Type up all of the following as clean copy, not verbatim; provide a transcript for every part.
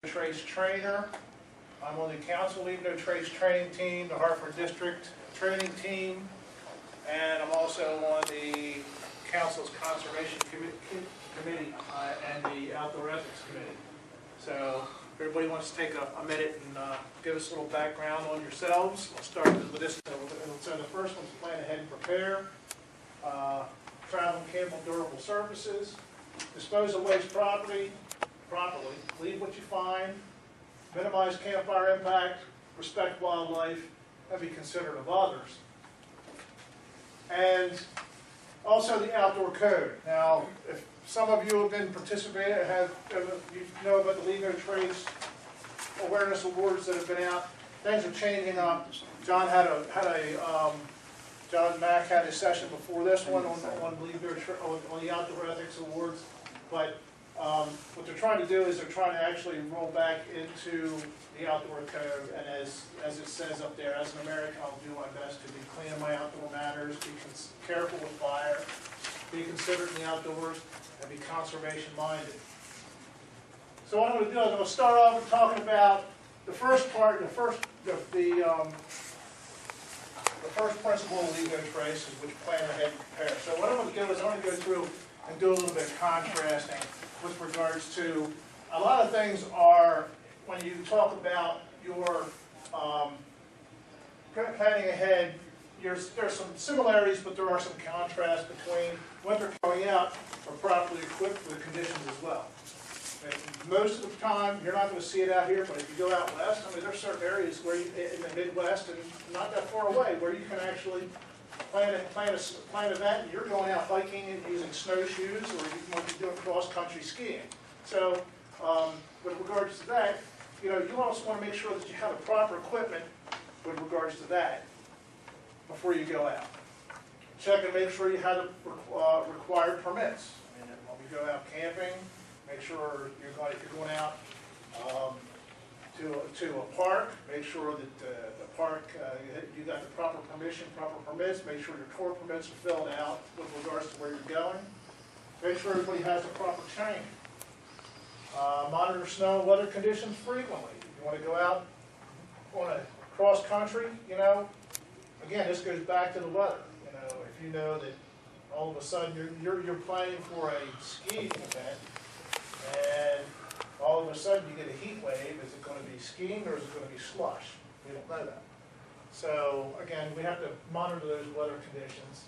Trace trainer. I'm on the Council Leave No Trace training team, the Hartford District training team, and I'm also on the Council's Conservation Committee and the Outdoor Ethics Committee. So if everybody wants to take a minute and give us a little background on yourselves. We'll start with this. So the first one's plan ahead and prepare. Travel and cable durable services. Dispose of waste properly, leave what you find, minimize campfire impact, respect wildlife, and be considerate of others. And also the outdoor code. Now, if some of you have been participating, you know about the Leave No Trace awareness awards that have been out. Things are changing up. John Mack had a session before this one on the Outdoor Ethics Awards, but what they're trying to do is they're trying to actually roll back into the outdoor code, and as it says up there, as an American, I'll do my best to be clean in my outdoor manners, be careful with fire, be considerate in the outdoors, and be conservation minded. So what I'm going to do is I'm going to start off with talking about the first part, the first principle of Leave No Trace is which plan ahead and prepare. So what I'm going to do is I'm going to go through and do a little bit of contrasting with regards to a lot of things are when you talk about your planning ahead. There's some similarities, but there are some contrasts between when they're going out or properly equipped for the conditions as well. And most of the time, you're not going to see it out here, but if you go out west, I mean, there's certain areas where you, in the Midwest and not that far away, where you can actually plan an event, and you're going out hiking and using snowshoes, or you might be doing cross-country skiing. So, with regards to that, you also want to make sure that you have the proper equipment with regards to that before you go out. Check and make sure you have the required permits. And when we go out camping, make sure if you're going out to a park, make sure that the park, you got the proper permission, proper permits. Make sure your tour permits are filled out with regards to where you're going. Make sure everybody has the proper training. Monitor snow and weather conditions frequently. If you want to go out on a cross country, again, this goes back to the weather. If you know that all of a sudden you're planning for a skiing event, and all of a sudden you get a heat wave, is it going to be skiing or is it going to be slush? We don't know that. So again, we have to monitor those weather conditions.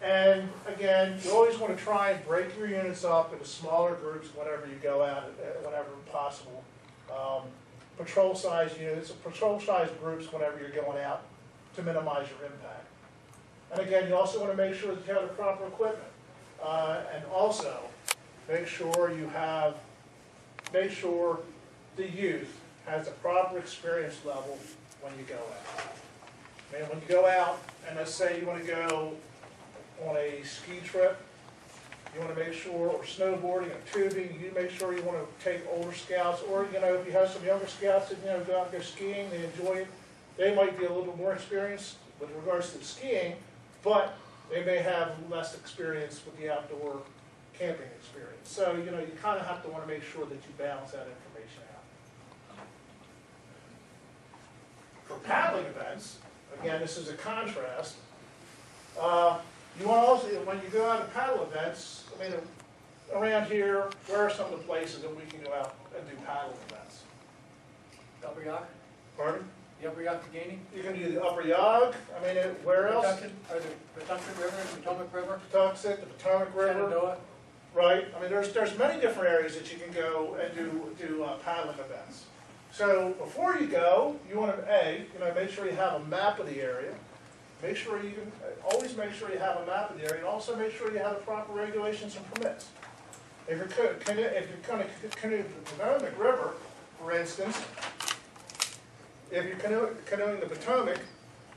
And again, you always want to try and break your units up into smaller groups whenever you go out, whenever possible. Patrol size units, patrol size groups whenever you're going out to minimize your impact. And again, you also want to make sure that you have the proper equipment. And also, make sure the youth has the proper experience level when you go out. I mean, when you go out, and let's say you want to go on a ski trip, you want to make sure, or snowboarding or tubing, you make sure you want to take older scouts, or if you have some younger scouts that go out and go skiing, they enjoy it, they might be a little bit more experienced with regards to the skiing, but they may have less experience with the outdoor camping experience. So, you kind of have to want to make sure that you balance that information out. For paddling events, again, this is a contrast. You want to also, when you go out to paddle events, I mean, around here, where are some of the places that we can go out and do paddling events? Upper Yog? Pardon? The Upper Yog Pagani? You can do the Upper Yog. I mean, where else? Or the Patuxent River, the Potomac River? Patuxent, the Potomac River. Shenandoah. Right. I mean, there's many different areas that you can go and do paddling events. So before you go, you want to make sure you have a map of the area. Make sure always make sure you have a map of the area, and also make sure you have the proper regulations and permits. If you're going to canoe the Potomac River, for instance, if you're canoeing the Potomac,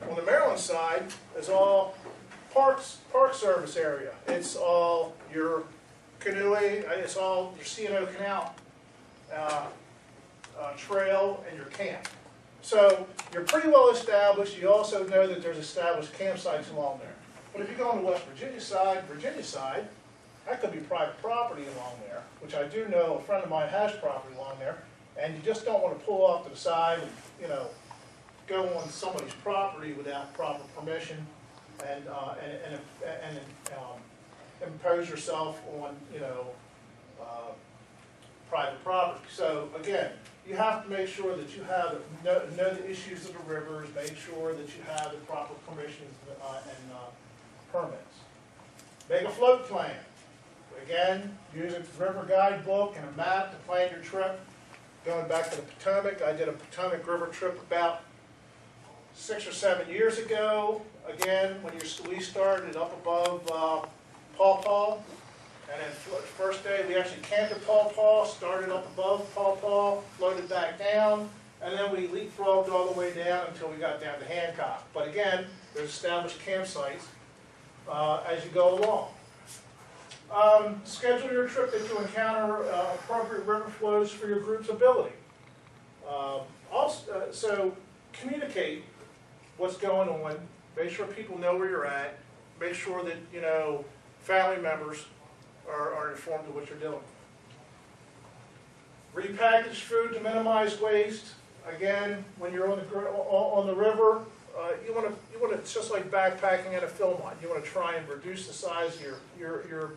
on the Maryland side, it's all Park Service area. It's all your canoeing, it's all your C&O Canal trail and your camp. So you're pretty well established. You also know that there's established campsites along there. But if you go on the West Virginia side, that could be private property along there, which I do know a friend of mine has property along there. and you just don't want to pull off to the side and, you know, go on somebody's property without proper permission and impose yourself on, you know, private property. So again, you have to make sure that you have, know the issues of the rivers, make sure that you have the proper permissions and permits. Make a float plan. Again, use a river guidebook and a map to plan your trip. Going back to the Potomac, I did a Potomac River trip about 6 or 7 years ago. Again, when we started up above Paw Paw, and then first day we actually camped at Paw Paw, started up above Paw Paw, floated back down, and then we leapfrogged all the way down until we got down to Hancock. But again, there's established campsites as you go along. Schedule your trip that you encounter appropriate river flows for your group's ability. So communicate what's going on. Make sure people know where you're at. Make sure that, you know, family members are informed of what you're doing. Repackage food to minimize waste. Again, when you're on the river, you want to it's just like backpacking at a Philmont. You want to try and reduce the size of your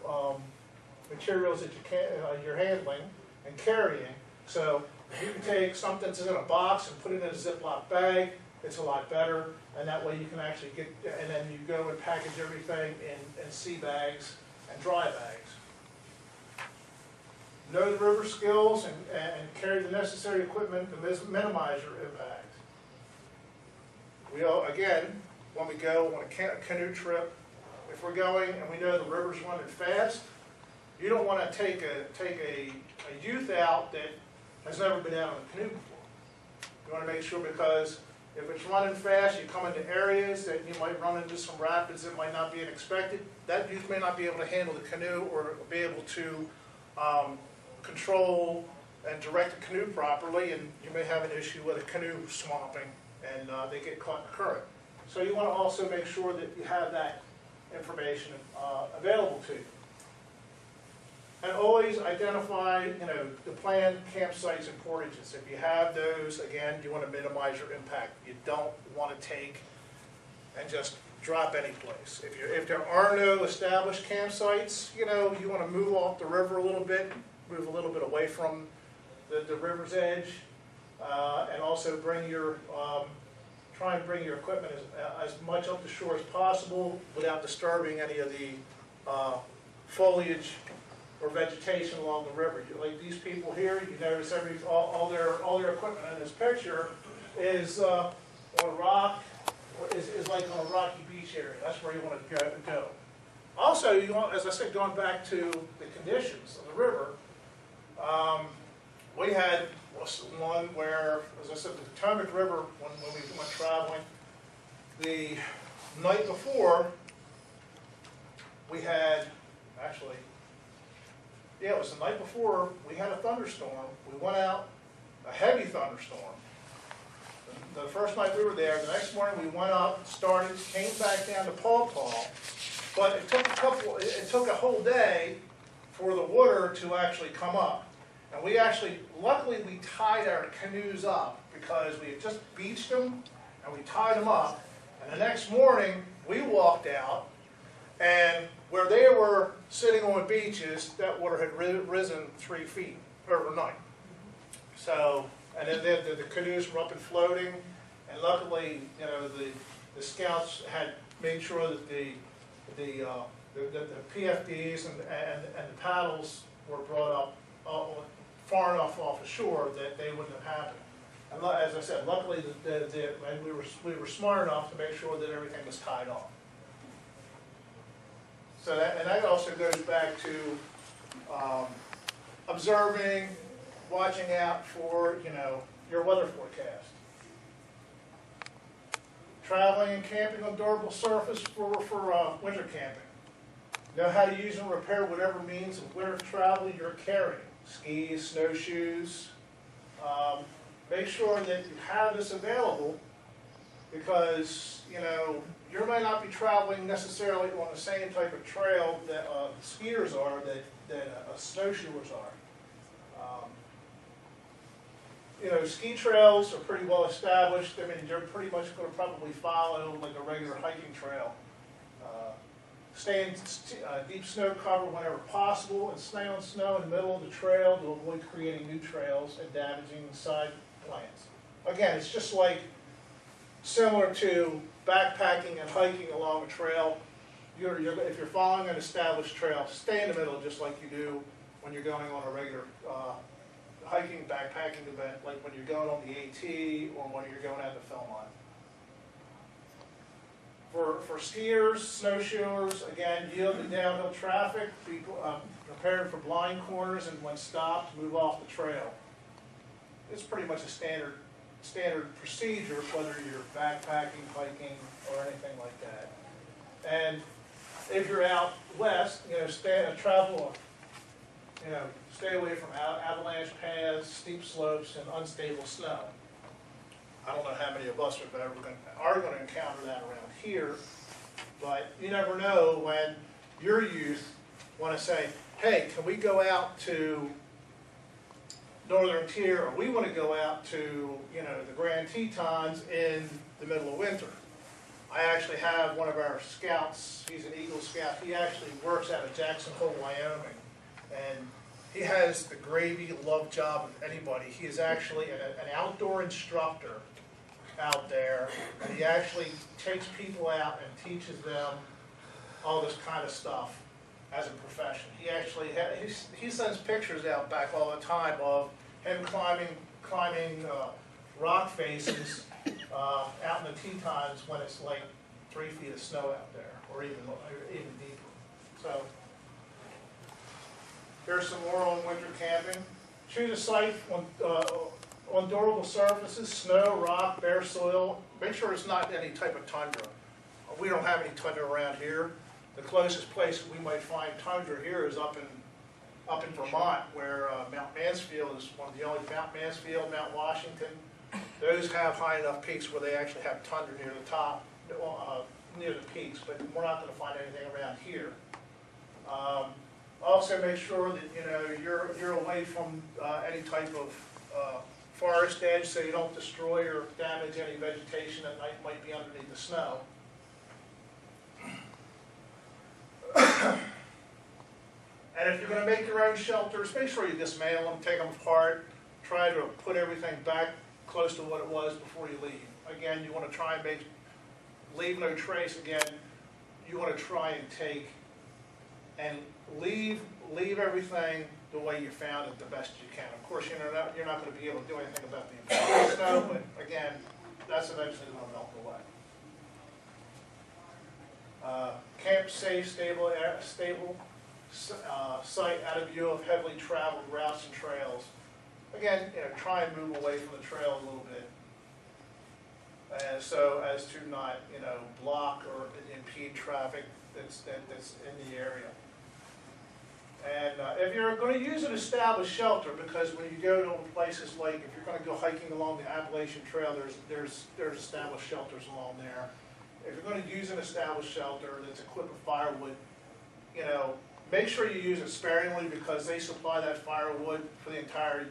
materials that you're handling and carrying. So if you can take something that's in a box and put it in a Ziploc bag, it's a lot better. And that way you can actually get, and then you go and package everything in sea bags and dry bags. Know the river skills and carry the necessary equipment to minimize your impact. Again, when we go on a canoe trip, if we're going and we know the river's running fast, you don't want to take a youth out that has never been out on a canoe before. You want to make sure, because if it's running fast, you come into areas that you might run into some rapids that might not be expected. That youth may not be able to handle the canoe or be able to control and direct the canoe properly, and you may have an issue with a canoe swamping and they get caught in the current. So you want to also make sure that you have that information available to you. And always identify, you know, the planned campsites and portages. If you have those, again, you want to minimize your impact. You don't want to take and just drop any place. If there are no established campsites, you know, you want to move off the river a little bit, move a little bit away from the river's edge, and also bring your try and bring your equipment as much up the shore as possible without disturbing any of the foliage or vegetation along the river. Like these people here, you notice all their equipment in this picture is on a rock, is like on a rocky beach area. That's where you want to go. Also, you want, as I said, going back to the conditions of the river, we had one where, as I said, the Potomac River, when we went traveling, the night before, we had, actually, yeah, it was the night before, we had a thunderstorm. We went out, a heavy thunderstorm. The first night we were there, the next morning we went up, started, came back down to Paw Paw, but it took a whole day for the water to actually come up. And we actually, luckily we tied our canoes up because we had just beached them and we tied them up. And the next morning we walked out, and where they were sitting on beaches, that water had risen 3 feet overnight. So, and then the canoes were up and floating, and luckily, you know, the scouts had made sure that the PFDs and the paddles were brought up far enough off the shore that they wouldn't have happened. And as I said, luckily and we were smart enough to make sure that everything was tied off. So that also goes back to observing, watching out for, you know, your weather forecast. Traveling and camping on durable surface for winter camping. Know how to use and repair whatever means of winter travel you're carrying. Skis, snowshoes. Make sure that you have this available, because, you know, you may not be traveling necessarily on the same type of trail that skiers are, that snowshoers are. you know, ski trails are pretty well established. I mean, you're pretty much going to probably follow like a regular hiking trail. Stay in deep snow cover whenever possible, and stay on snow in the middle of the trail to avoid creating new trails and damaging side plants. Again, it's just like similar to backpacking and hiking along a trail. If you're following an established trail, stay in the middle just like you do when you're going on a regular hiking, backpacking event, like when you're going on the AT or when you're going out to Philmont. For skiers, snowshoers, again, yield to downhill traffic, be prepared for blind corners, and when stopped, move off the trail. It's pretty much a standard procedure, whether you're backpacking, hiking, or anything like that. And if you're out west, you know, stay away from avalanche paths, steep slopes, and unstable snow. I don't know how many of us are going to encounter that around here, but you never know when your youth want to say, hey, can we go out to Northern Tier, or we want to go out to, you know, the Grand Tetons in the middle of winter. I actually have one of our scouts, he's an Eagle Scout, he actually works out of Jackson Hole, Wyoming, and he has the gravy love job of anybody. He is actually an outdoor instructor out there, and he actually takes people out and teaches them all this kind of stuff as a profession. He actually he sends pictures out back all the time of him climbing rock faces out in the Tetons when it's like 3 feet of snow out there, or even deeper. So there's some more on winter camping. Choose a site on durable surfaces, snow, rock, bare soil. Make sure it's not any type of tundra. We don't have any tundra around here. The closest place we might find tundra here is up in Vermont, where Mount Mansfield is one of the only, Mount Mansfield, Mount Washington. Those have high enough peaks where they actually have tundra near the top, near the peaks, but we're not going to find anything around here. Also make sure that, you know, you're away from any type of forest edge, so you don't destroy or damage any vegetation that might be underneath the snow. And if you're going to make your own shelters, make sure you dismantle them, take them apart, try to put everything back close to what it was before you leave. Again, you want to try and leave no trace. Again, you want to try and take and leave everything the way you found it the best you can. Of course, you're not going to be able to do anything about the entire snow, but again, that's eventually going to melt away. Camp safe, stable site out of view of heavily traveled routes and trails. Again, you know, try and move away from the trail a little bit, and so as to not, you know, block or impede traffic that's in the area. And if you're going to use an established shelter, because when you go to places like, if you're going to go hiking along the Appalachian Trail, there's established shelters along there. If you're going to use an established shelter that's equipped with firewood, you know, make sure you use it sparingly, because they supply that firewood for the entire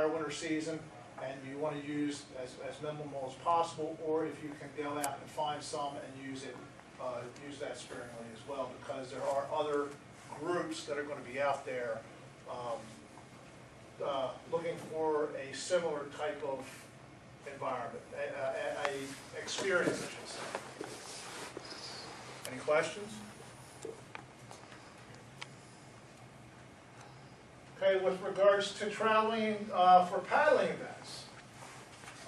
winter season, and you want to use as minimal as possible. Or if you can go out and find some and use that sparingly as well, because there are other groups that are going to be out there looking for a similar type of environment, a experience, I should say. Any questions? Okay, with regards to traveling for paddling events,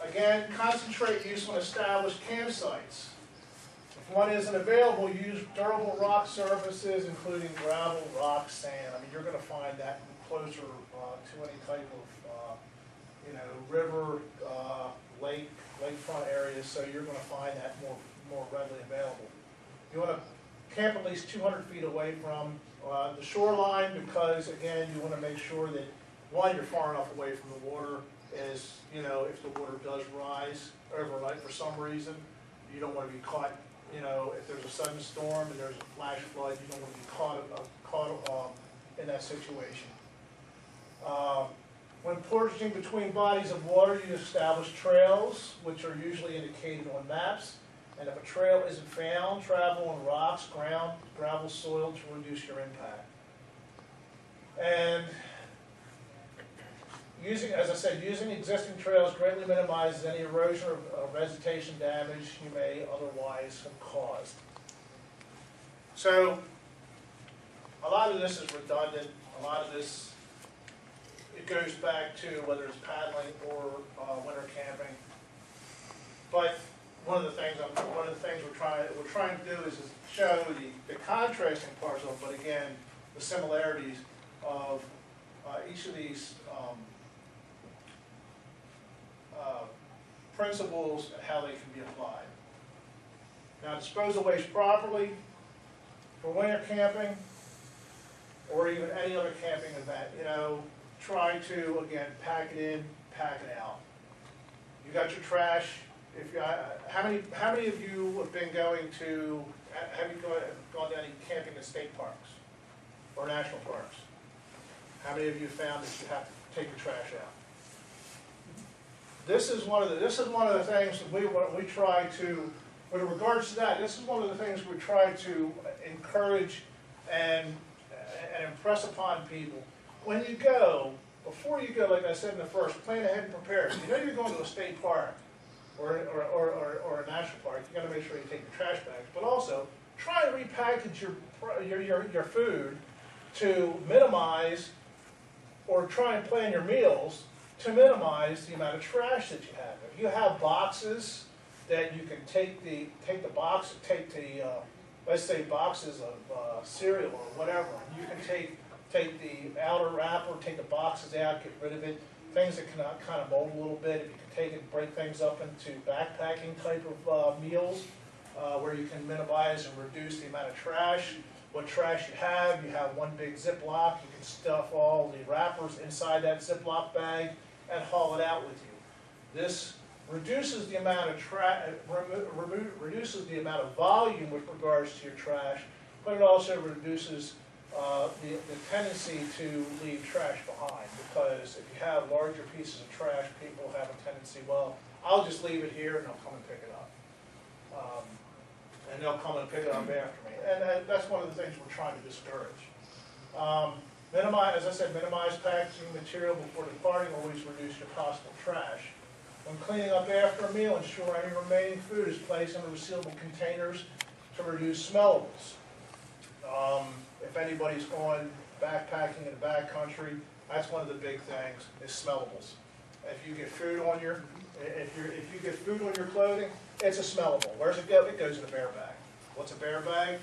again, concentrate use on established campsites. If one isn't available, use durable rock surfaces, including gravel, rock, sand. I mean, you're going to find that closer to any type of, you know, river, lakefront areas, so you're going to find that more readily available. You want to camp at least 200 feet away from the shoreline, because, again, you want to make sure that, one, you're far enough away from the water, as, you know, if the water does rise overnight for some reason, you don't want to be caught. You know, if there's a sudden storm and there's a flash flood, you don't want to be caught in that situation. When portaging between bodies of water, you establish trails, which are usually indicated on maps. And if a trail isn't found, travel on rocks, ground, gravel, soil to reduce your impact. And using, as I said, using existing trails greatly minimizes any erosion or vegetation damage you may otherwise have caused. So, a lot of this is redundant. A lot of this, it goes back to whether it's paddling or winter camping. But one of the things we're trying to do is show the contrasting parts of it, but again, the similarities of each of these principles and how they can be applied. Now, dispose of waste properly for winter camping or even any other camping event. You know, try to, again, pack it in, pack it out. You got your trash. If you, how many of you have been going to, have you gone to any camping in state parks or national parks? How many of you found that you have to take your trash out? This is one of the things that we try to, with regards to that, this is one of the things we try to encourage and impress upon people. When you go, before you go, like I said in the first, plan ahead and prepare. You know you're going to a state park or a national park, you got to make sure you take your trash bags, but also try and repackage your food to minimize, or try and plan your meals to minimize the amount of trash that you have. If you have boxes that you can take the let's say boxes of cereal or whatever, you can take the outer wrapper, take the boxes out, get rid of it. Things that can kind of mold a little bit, if you can take it, break things up into backpacking type of meals, where you can minimize and reduce the amount of trash. What trash you have one big Ziploc, you can stuff all the wrappers inside that Ziploc bag and haul it out with you. This reduces the amount of reduces the amount of volume with regards to your trash, but it also reduces the tendency to leave trash behind, because if you have larger pieces of trash, people have a tendency, well, I'll just leave it here and they'll come and pick it up. And they'll come and pick it up after me. And that's one of the things we're trying to discourage. As I said, minimize packaging material before departing, always reduce your possible trash. When cleaning up after a meal, ensure any remaining food is placed in resealable containers to reduce smellables. If anybody's going backpacking in the backcountry, that's one of the big things, is smellables. If you get food on your, if you get food on your clothing, it's a smellable. Where's it go? It goes in a bear bag. What's a bear bag?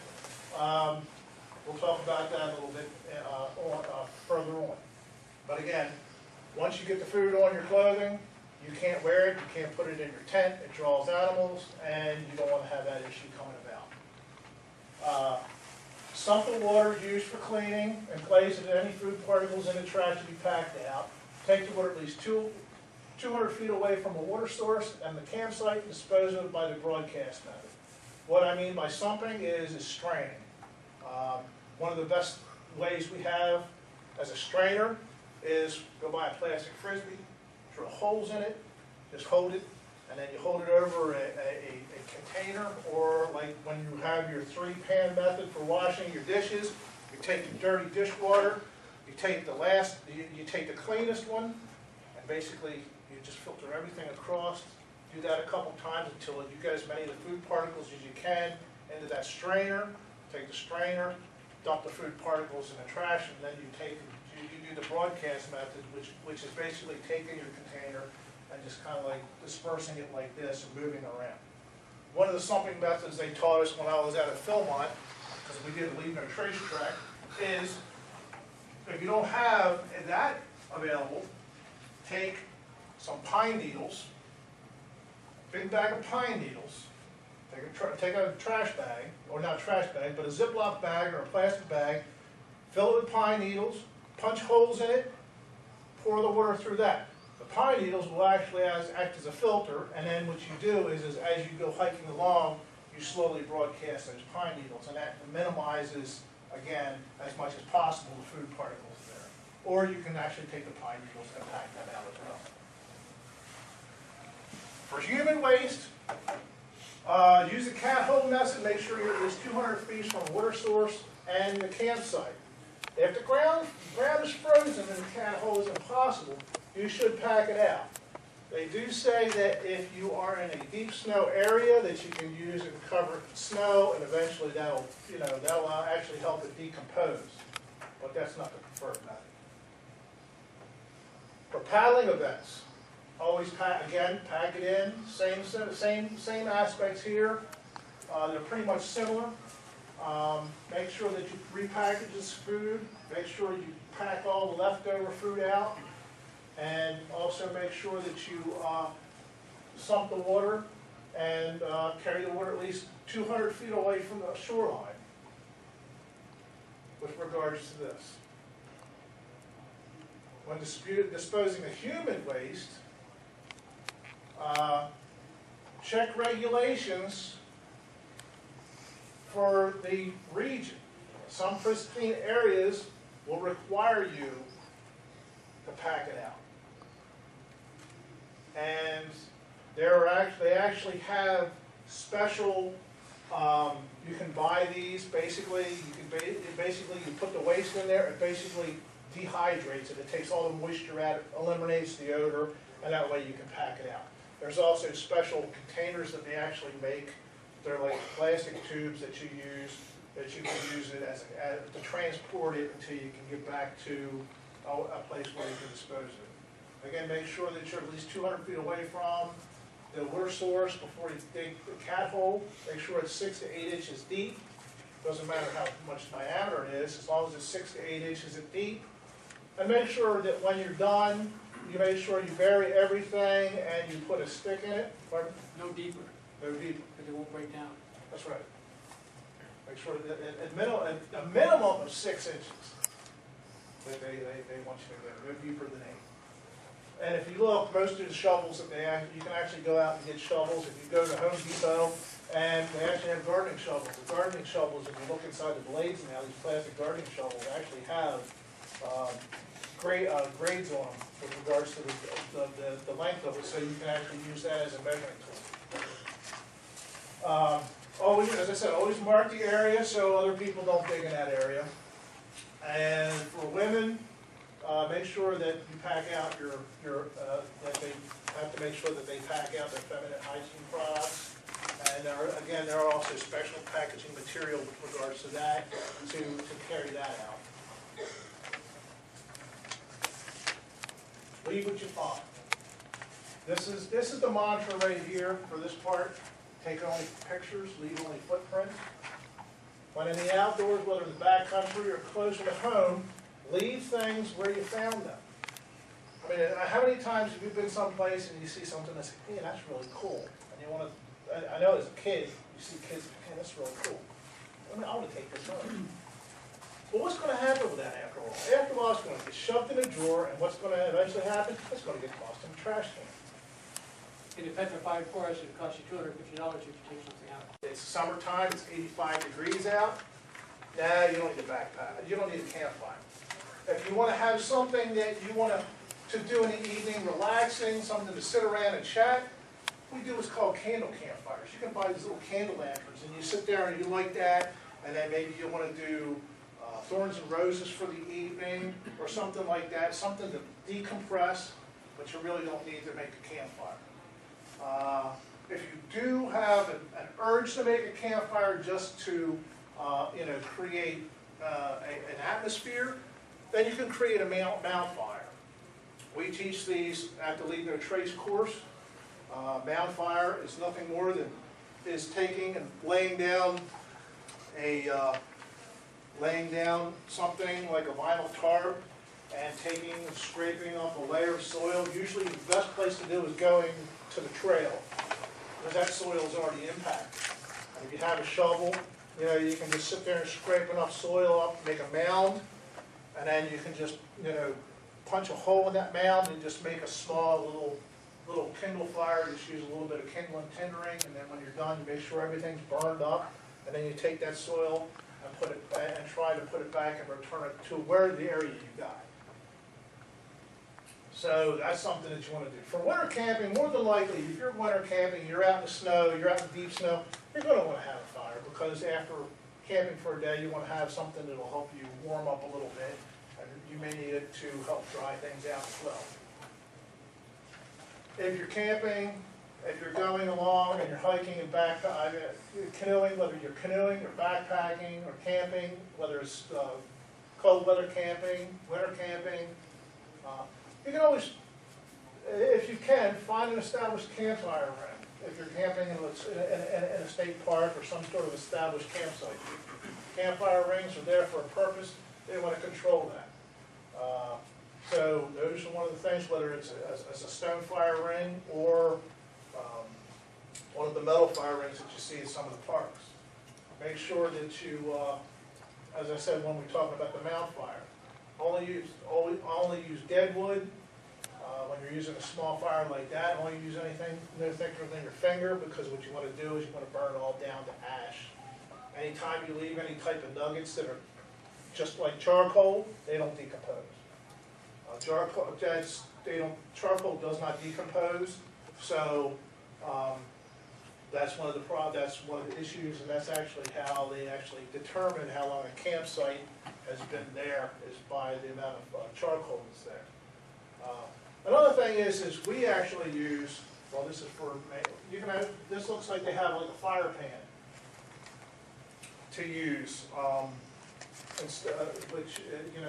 We'll talk about that a little bit further on. But again, once you get the food on your clothing, you can't wear it, you can't put it in your tent, it draws animals, and you don't want to have that issue coming about. Sump the water used for cleaning and place it in any food particles in the trash to be packed out. Take the water at least 200 feet away from a water source and the campsite, and dispose of it by the broadcast method. What I mean by sumping is straining. One of the best ways we have as a strainer is go buy a plastic Frisbee, drill holes in it, just hold it, and then you hold it over a container, or like when you have your 3-pan method for washing your dishes, you take your dirty dishwater, you take the cleanest one, and basically you just filter everything across. Do that a couple times until you get as many of the food particles as you can into that strainer. Take the strainer, dump the food particles in the trash, and then you do the broadcast method, which is basically taking your container and just kind of like dispersing it like this and moving around. One of the sumping methods they taught us when I was out at Philmont, because we did leave no trace track, is if you don't have that available, take some pine needles, big bag of pine needles, take a trash bag, or not a trash bag, but a Ziploc bag or a plastic bag, fill it with pine needles, punch holes in it, pour the water through that. The pine needles will actually act as a filter, and then what you do is as you go hiking along, you slowly broadcast those pine needles, and that minimizes, again, as much as possible the food particles there. or you can actually take the pine needles and pack that out as well. For human waste, use the cat hole method. Make sure you're at least 200 feet from a water source and the campsite. If the ground is frozen and the cat hole is impossible, you should pack it out. They do say that if you are in a deep snow area, that you can use and cover snow, and eventually that'll actually help it decompose. But that's not the preferred method. For paddling events, always pack it in. Same aspects here. They're pretty much similar. Make sure that you repackage this food. Make sure you pack all the leftover food out. And also make sure that you sump the water and carry the water at least 200 feet away from the shoreline with regards to this. When disposing of human waste, check regulations for the region. Some pristine areas will require you to pack it out. And they actually have special, you can buy these, basically, you put the waste in there, it basically dehydrates it. It takes all the moisture out, it eliminates the odor, and that way you can pack it out. There's also special containers that they actually make. They're like plastic tubes that you can use it to transport it until you can get back to a place where you can dispose of it. Again, make sure that you're at least 200 feet away from the water source before you dig the cat hole. Make sure it's 6 to 8 inches deep. Doesn't matter how much diameter it is, as long as it's 6 to 8 inches deep. And make sure that when you're done, you make sure you bury everything and you put a stick in it. Pardon? No deeper, No deeper. because it won't break down. That's right. Make sure that a minimum of 6 inches that they want you to go, no deeper than 8. And if you look, most of the shovels that you can actually go out and get shovels. If you go to Home Depot, and they actually have gardening shovels. The gardening shovels, if you look inside the blades now, these plastic gardening shovels actually have grades on them with regards to the length of it, so you can actually use that as a measuring tool. Always, as I said, always mark the area so other people don't dig in that area. And for women, make sure that you pack out that they have to make sure that they pack out their feminine hygiene products. And there are also special packaging material with regards to that to carry that out. Leave what you find. This is the mantra right here for this part. Take only pictures, leave only footprints. When in the outdoors, whether in the backcountry or closer to home, leave things where you found them. I mean, how many times have you been someplace and you see something that's like, hey, that's really cool, and you want to? I know as a kid, you see kids, hey, that's really cool. I want to take this home. Well, what's going to happen with that after all? After all, it's going to get shoved in a drawer, and what's going to eventually happen? It's going to get tossed in the trash can. In a petrified forest, it costs you $250 if you take something out. It's summertime, it's 85 degrees out. Nah, you don't need a backpack. You don't need a campfire. If you want to have something that you want to do in the evening, relaxing, something to sit around and chat, we do what's called candle campfires. You can buy these little candle lanterns, and you sit there and you like that, and then maybe you want to do thorns and roses for the evening, or something like that, something to decompress, but you really don't need to make a campfire. If you do have an urge to make a campfire just to create an atmosphere, then you can create a mound fire. We teach these at the Leave No Trace course. Mound fire is nothing more than taking and laying down something like a vinyl tarp and taking and scraping off a layer of soil. Usually the best place to do is going to the trail, because that soil is already impacted. And if you have a shovel, you can just sit there and scrape enough soil up, make a mound, and then you can just, punch a hole in that mound and just make a small little kindle fire. Just use a little bit of kindling tindering, and then when you're done, you make sure everything's burned up, and then you take that soil and try to put it back and return it to where the area you got. So that's something that you want to do. For winter camping, more than likely, if you're winter camping, you're out in the snow, you're out in deep snow, you're going to want to have a fire, because after camping for a day, you want to have something that will help you warm up a little bit, and you may need it to help dry things out as well. If you're camping, if you're going along and you're hiking and canoeing, whether you're canoeing or backpacking or camping, whether it's cold weather camping, winter camping, you can always, if you can, find an established campfire ring. If you're camping in a state park or some sort of established campsite. Campfire rings are there for a purpose. They want to control that. So those are one of the things, whether it's a stone fire ring or one of the metal fire rings that you see in some of the parks. Make sure that you, as I said when we talked about the mound fire, only use dead wood. When you're using a small fire like that, only use anything no thicker than your finger, because what you want to do is you want to burn it all down to ash. Anytime you leave any type of nuggets that are just like charcoal, they don't decompose. Charcoal does not decompose, so that's one of the issues, and that's actually how they actually determine how long a campsite has been there, is by the amount of charcoal that's there. Another thing is we actually use, well, this is for, this looks like they have like a fire pan to use, which,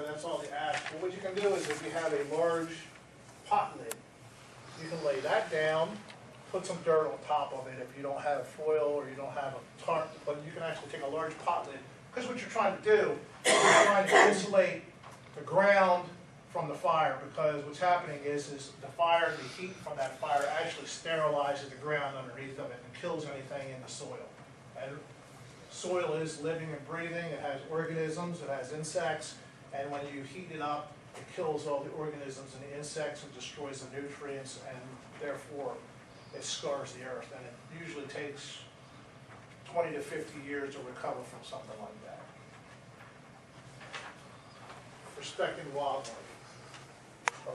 that's all the ash. But what you can do is if you have a large pot lid, you can lay that down, put some dirt on top of it if you don't have foil or you don't have a tarp, but you can actually take a large pot lid, because what you're trying to do is you're trying to insulate the ground from the fire, because what's happening is the fire, the heat from that fire actually sterilizes the ground underneath of it and kills anything in the soil. And soil is living and breathing, it has organisms, it has insects, and when you heat it up, it kills all the organisms and the insects and destroys the nutrients, and therefore it scars the earth. And it usually takes 20 to 50 years to recover from something like that. Respecting wildlife.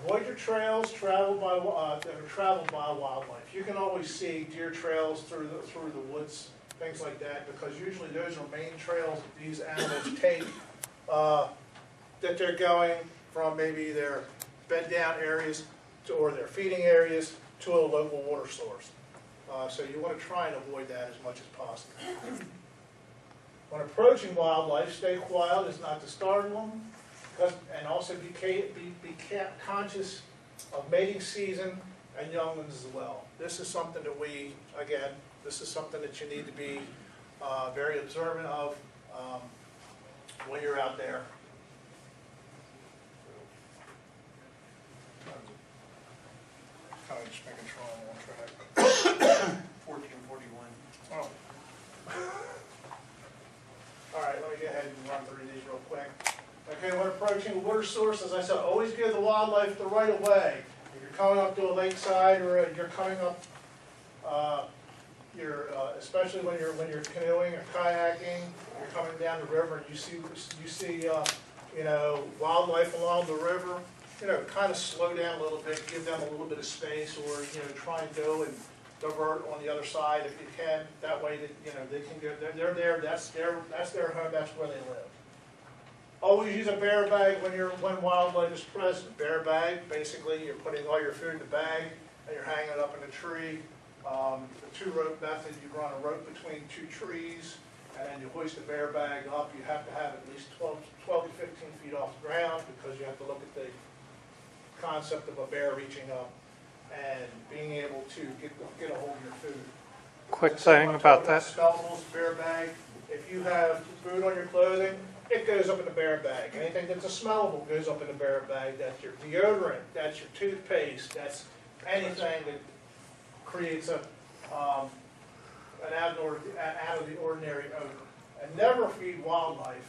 Avoid your trails that are traveled by wildlife. You can always see deer trails through the woods, things like that, because usually those are main trails that these animals take, that they're going from maybe their bed down areas or their feeding areas to a local water source. So you want to try and avoid that as much as possible. When approaching wildlife, stay quiet as not to startle them. And also be conscious of mating season and young ones as well. This is something that this is something that you need to be very observant of when you're out there. Kind of just making sure I'm on track. 1441. Oh. All right, let me go ahead and run through these real quick. Okay, when approaching a water source, as I said, always give the wildlife the right of way. If you're coming up to a lakeside, or you're coming up, especially when you're canoeing or kayaking, you're coming down the river and you see wildlife along the river, kind of slow down a little bit, give them a little bit of space, or try and go and divert on the other side if you can. That way that they can go. They're there. That's their home. That's where they live. Always use a bear bag when wildlife is present. Bear bag, basically, you're putting all your food in the bag and you're hanging it up in a tree. The two-rope method, you run a rope between two trees and then you hoist the bear bag up. You have to have at least 12 to 15 feet off the ground, because you have to look at the concept of a bear reaching up and being able to get a hold of your food. Quick thing about that. Smells, bear bag. If you have food on your clothing, it goes up in the bear bag. Anything that's a smellable goes up in the bear bag. That's your deodorant, that's your toothpaste, that's anything that creates an out of the ordinary odor. And never feed wildlife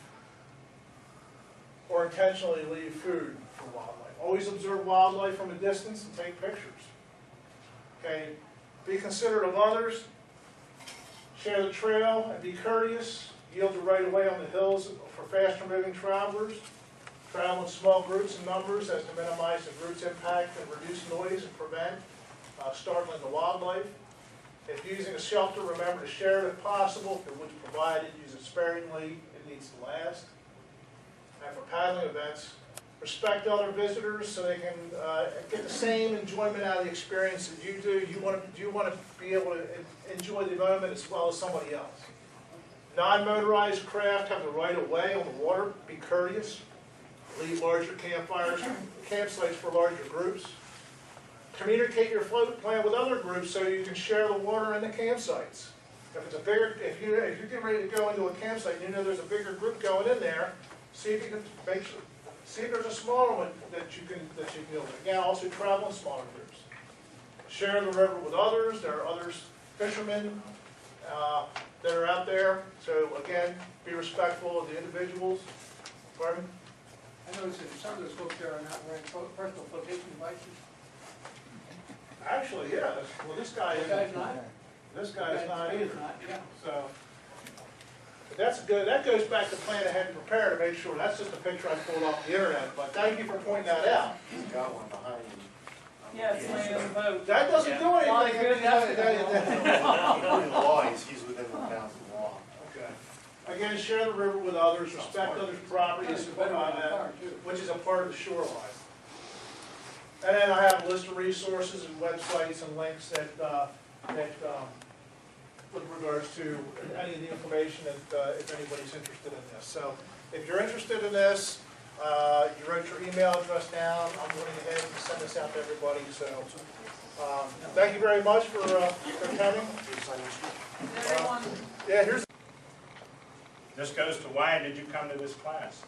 or intentionally leave food for wildlife. Always observe wildlife from a distance and take pictures. Okay, be considerate of others, share the trail, and be courteous. Yield the right of way on the hills for faster moving travelers. Travel in small groups and numbers as to minimize the group's impact and reduce noise and prevent startling the wildlife. If using a shelter, remember to share it if possible. If it was provided, use it sparingly. It needs to last. And for paddling events, respect other visitors so they can get the same enjoyment out of the experience that you do. You want to be able to enjoy the moment as well as somebody else. Non-motorized craft have the right of way on the water. Be courteous. Leave larger campsites for larger groups. Communicate your float plan with other groups so you can share the water and the campsites. If you're getting ready to go into a campsite and you know there's a bigger group going in there, see if you can see if there's a smaller one that you can deal with. Again, also travel in smaller groups. Share the river with others. There are others, fishermen that are out there. So again, be respectful of the individuals. Pardon? I noticed that some of those folks there are not wearing personal flotation devices. Actually, yeah. Well, this guy This is. guy's not. This guy's not either. Yeah. So, but that's good. That goes back to plan ahead and prepare to make sure. That's just a picture I pulled off the internet. But thank you for pointing that out. He's got one behind him. Yeah, it's laying in the boat. That doesn't do anything. According to law, he's within the bounds of the law. Okay. Again, share the river with others. Respect others' properties, which is a part of the shoreline. And then I have a list of resources and websites and links that with regards to any of the information that if anybody's interested in this. So if you're interested in this, you wrote your email address down. I'm going ahead and send this out to everybody. So thank you very much for coming. Everyone, Yeah, here's. This goes to why did you come to this class?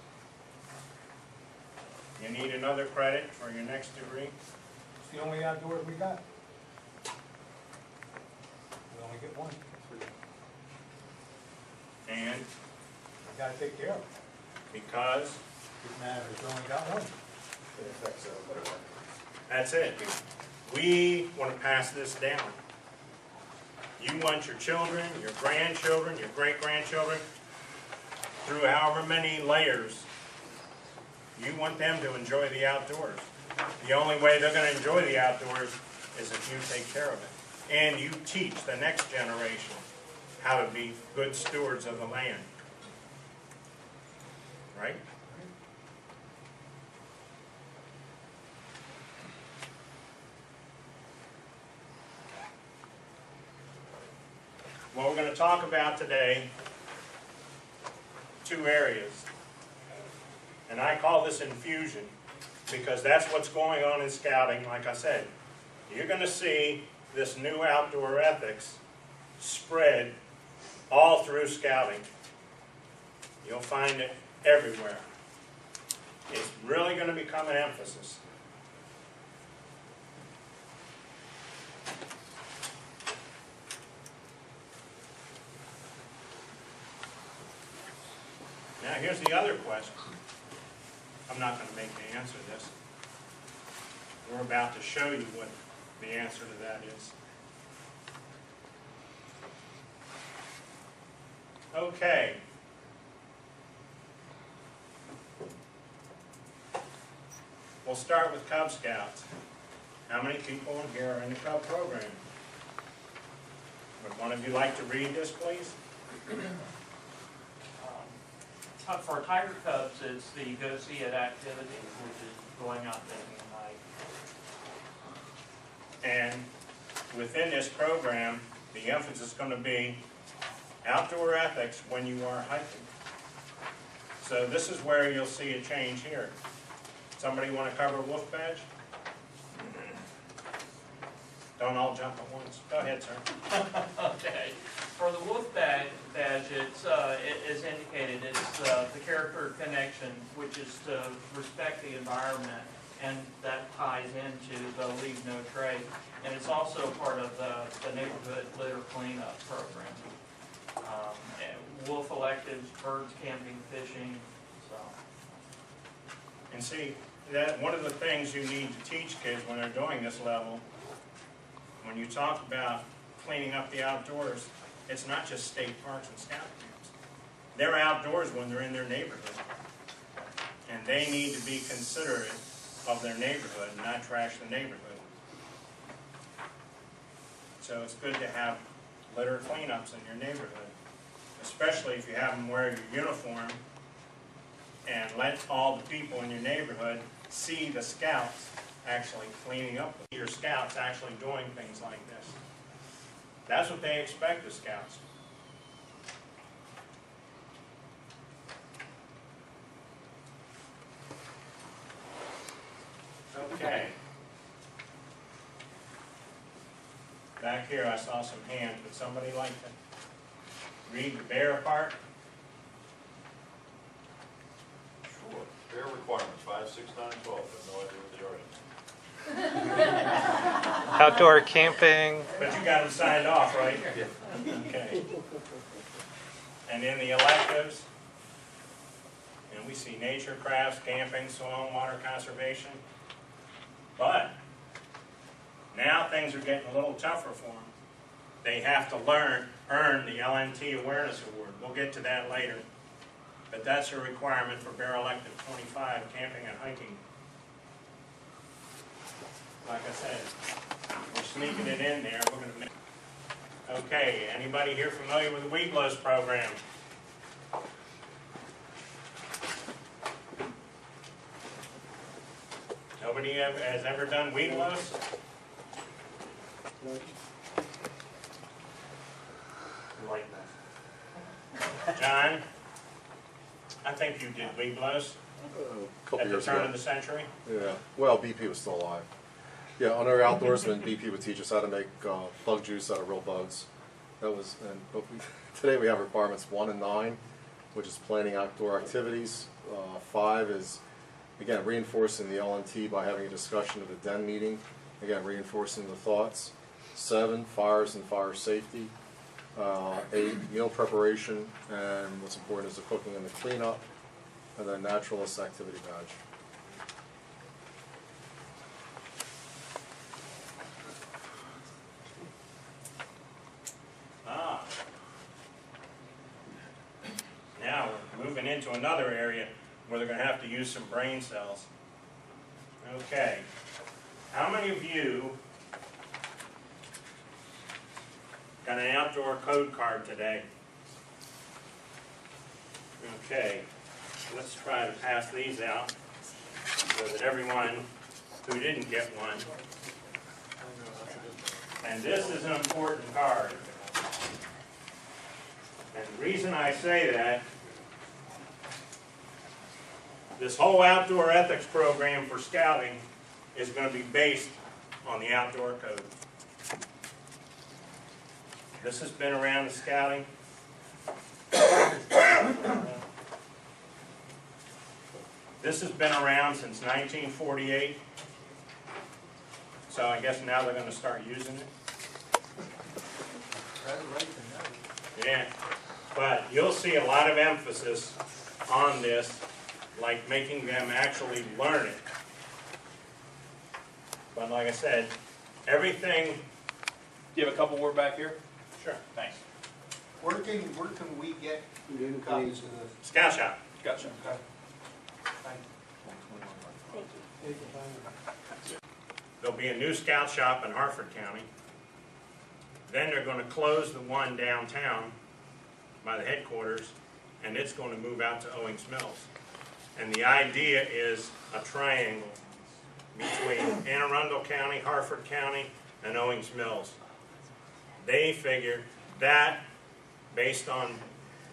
You need another credit for your next degree? It's the only outdoors we got. We only get one. And We gotta take care of it. because Doesn't matter if we only got one. It affects everybody. that's it. We want to pass this down. You want your children, your grandchildren, your great-grandchildren, through however many layers, you want them to enjoy the outdoors. The only way they're going to enjoy the outdoors is if you take care of it. And you teach the next generation how to be good stewards of the land. Right? What we're going to talk about today, two areas. And I call this infusion because that's what's going on in scouting. Like I said, you're going to see this new outdoor ethics spread all through scouting. You'll find it everywhere. It's really going to become an emphasis. Now here's the other question. I'm not going to make you answer this. We're about to show you what the answer to that is. Okay. We'll start with Cub Scouts. How many people in here are in the Cub program? Would one of you like to read this, please? for tiger cubs, it's the go see it activity, which is going out taking a hike. And within this program, the emphasis is going to be outdoor ethics when you are hiking. So this is where you'll see a change here. Somebody want to cover wolf badge? Don't all jump at once. Go ahead, sir. Okay. For the wolf badge, it is indicated, it's the character connection, which is to respect the environment, and that ties into the Leave No Trace. And it's also part of the neighborhood litter cleanup program. And wolf electives, birds, camping, fishing, so. And see, that one of the things you need to teach kids when they're doing this level, when you talk about cleaning up the outdoors, it's not just state parks and scout camps. They're outdoors when they're in their neighborhood. and they need to be considerate of their neighborhood and not trash the neighborhood. So it's good to have litter cleanups in your neighborhood, especially if you have them wear your uniform, and let all the people in your neighborhood see the scouts actually cleaning up, your scouts actually doing things like this. That's what they expect of scouts. Okay. Back here I saw some hands. Would somebody like to read the bear part? Sure. Fair requirements, 5, 6, 9, 12. I have no idea what they are. Outdoor camping, But you got them signed off, right? Yeah. Okay. And in the electives, and we see nature, crafts, camping, soil and water conservation. But now things are getting a little tougher for them. They have to earn the LNT Awareness Award. We'll get to that later. But that's a requirement for Bear Elective 25, camping and hiking. Like I said, we're sneaking it in there. We're going to make. Okay, anybody here familiar with the UoS program? Nobody has ever done UoS? John, I think you did UoS A couple at the years turn ago. of the century. Yeah, well, BP was still alive. Yeah, on our outdoorsmen, BP would teach us how to make bug juice out of real bugs. That was, but today we have requirements 1 and 9, which is planning outdoor activities. 5 is, again, reinforcing the LNT by having a discussion at a den meeting. Again, reinforcing the thoughts. 7, fires and fire safety. 8, meal preparation, and what's important is the cooking and the cleanup. And then naturalist activity badge. Now we're moving into another area where they're going to have to use some brain cells. Okay, how many of you got an outdoor code card today? Okay, let's try to pass these out so that everyone who didn't get one. And this is an important card. And the reason I say that, this whole outdoor ethics program for scouting is going to be based on the outdoor code. This has been around the scouting. This has been around since 1948. So I guess now they're going to start using it. Yeah, but you'll see a lot of emphasis on this, like making them actually learn it. But like I said, everything. Do you have a couple more back here? Sure. Thanks. Where can we get copies of this? Scout shop. Gotcha. There'll be a new scout shop in Harford County. Then they're going to close the one downtown by the headquarters, and it's going to move out to Owings Mills. And the idea is a triangle between Anne Arundel County, Harford County, and Owings Mills. They figure that, based on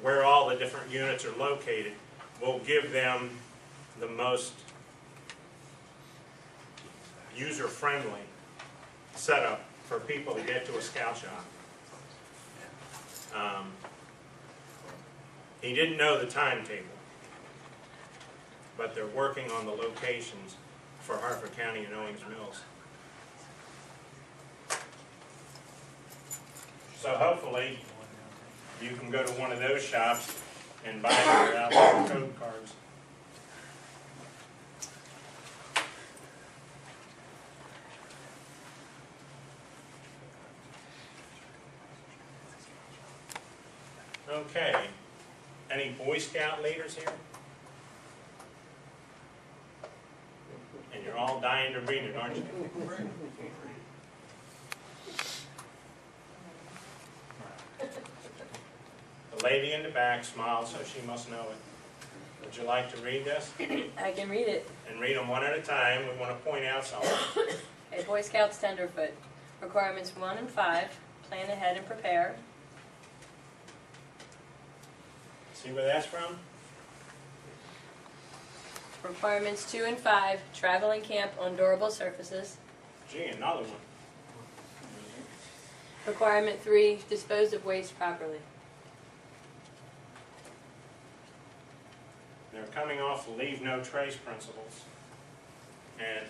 where all the different units are located, will give them the most user-friendly setup for people to get to a scout shop. He didn't know the timetable, but they're working on the locations for Harford County and Owings Mills. So hopefully you can go to one of those shops and buy your outdoor code cards. Okay, any Boy Scout leaders here? all dying to read it, aren't you? The lady in the back smiled, so she must know it. Would you like to read this? I can read it. And read them one at a time. We want to point out something. A Boy Scouts Tenderfoot. Requirements 1 and 5. Plan ahead and prepare. See where that's from? Requirements 2 and 5. Travel and camp on durable surfaces. Gee, another one. Requirement 3. Dispose of waste properly. They're coming off the leave no trace principles. And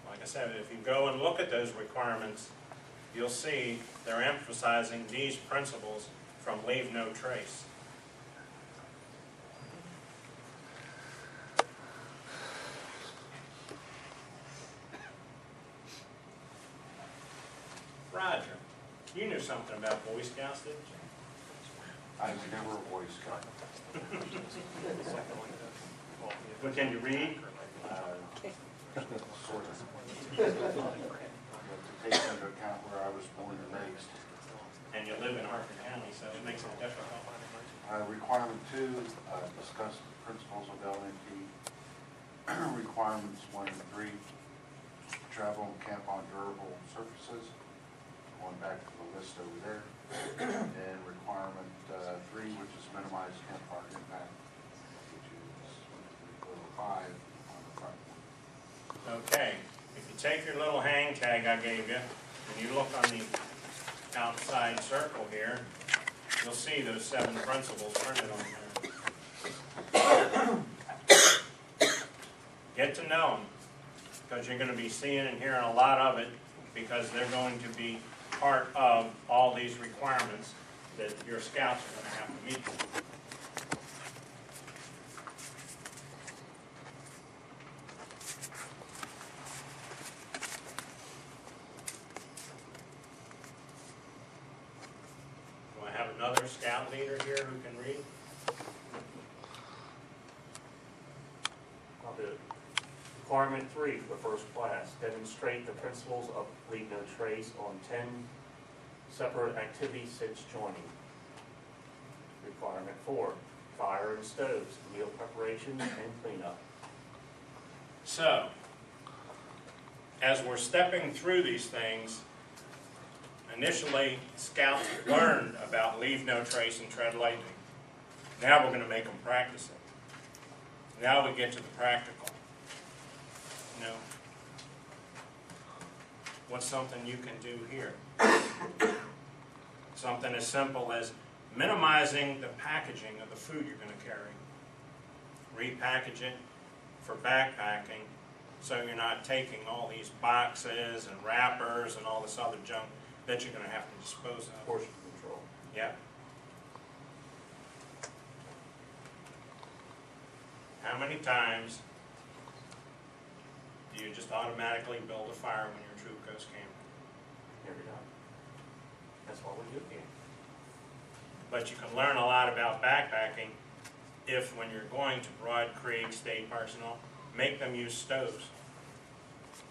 like I said, if you go and look at those requirements, you'll see they're emphasizing these principles from leave no trace. Roger, you knew something about Boy Scouts, didn't you? I was never a Boy Scout. But can you read? Sort of. You have to take into account where I was born and raised. And you live in Harford County, so it makes it difficult. Requirement 2, discuss the principles of LNT. Requirements 1 and 3, travel and camp on durable surfaces. Going back to the list over there. And requirement 3, which is minimize campfire impact, which is 5 on the front one. Okay, if you take your little hang tag I gave you, and you look on the outside circle here, you'll see those 7 principles printed on there. Get to know them, because you're going to be seeing and hearing a lot of it, because they're going to be part of all these requirements that your scouts are going to have to meet. Do I have another scout leader here who can read? I'll do it. Requirement 3 for the first class, demonstrate the principles of leave no trace on 10 separate activities since joining. Requirement 4, fire and stoves, meal preparation and cleanup. So, as we're stepping through these things, initially scouts learned about leave no trace and tread lightly. Now we're going to make them practice it. Now we get to the practical. You know, what's something you can do here? Something as simple as minimizing the packaging of the food you're going to carry. Repackage it for backpacking so you're not taking all these boxes and wrappers and all this other junk that you're going to have to dispose of. Portion control. Yeah. How many times do you just automatically build a fire when your troop goes camping? Every time. That's what we do here. But you can learn a lot about backpacking if, when you're going to Broad Creek State Parks and all, make them use stoves.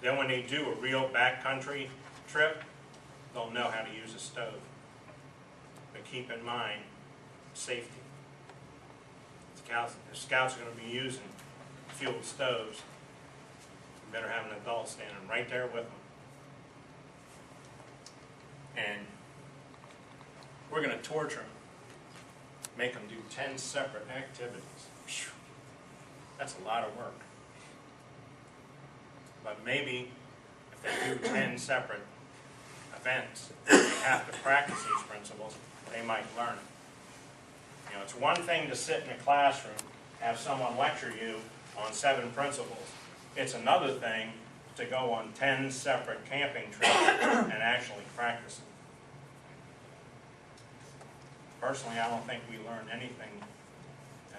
Then when they do a real backcountry trip, they'll know how to use a stove. But keep in mind, safety. If scouts are going to be using fuel stoves, you better have an adult standing right there with them. And we're going to torture them. Make them do 10 separate activities. Whew. That's a lot of work. But maybe if they do 10 separate events, they have to practice these principles, they might learn it. You know, it's one thing to sit in a classroom, have someone lecture you on 7 principles. It's another thing to go on 10 separate camping trips and actually practice them. Personally, I don't think we learn anything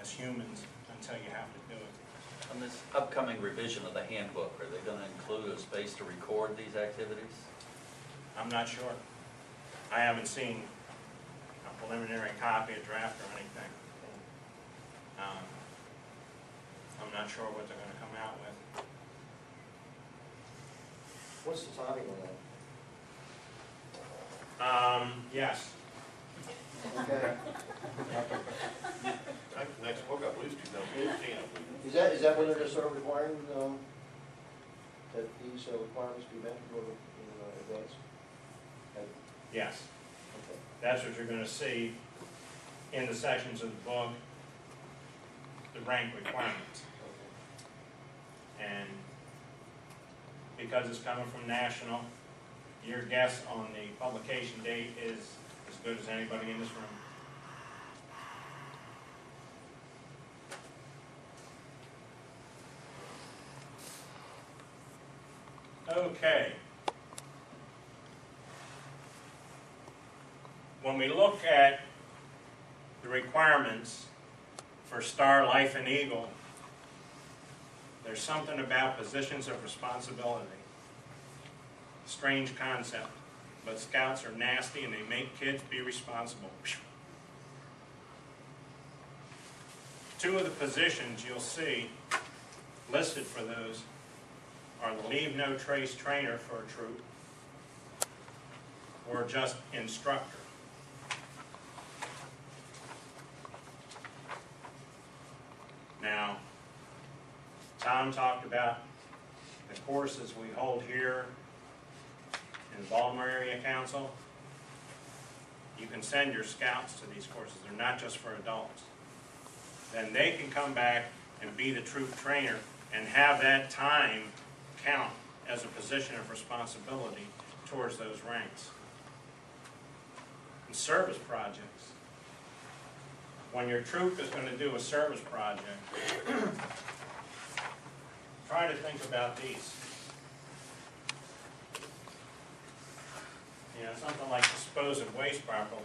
as humans until you have to do it. On this upcoming revision of the handbook, are they going to include a space to record these activities? I'm not sure. I haven't seen a preliminary copy, a draft, or anything. I'm not sure what they're going to come out with. What's the timing on Yes. that? Okay. Next book, I believe, is 2018. Is that when they're gonna start requiring, that these requirements be met in advance? Yes. Okay. That's what you're gonna see in the sections of the book, the rank requirements. And because it's coming from national, your guess on the publication date is as good as anybody in this room. Okay. When we look at the requirements for Star, Life, and Eagle, there's something about positions of responsibility. Strange concept, but scouts are nasty and they make kids be responsible. Two of the positions you'll see listed for those are the Leave No Trace trainer for a troop or just instructor. Now, Tom talked about the courses we hold here in the Baltimore Area Council. You can send your scouts to these courses. They're not just for adults. Then they can come back and be the troop trainer and have that time count as a position of responsibility towards those ranks. And service projects. When your troop is going to do a service project, try to think about these. You know, something like dispose of waste properly,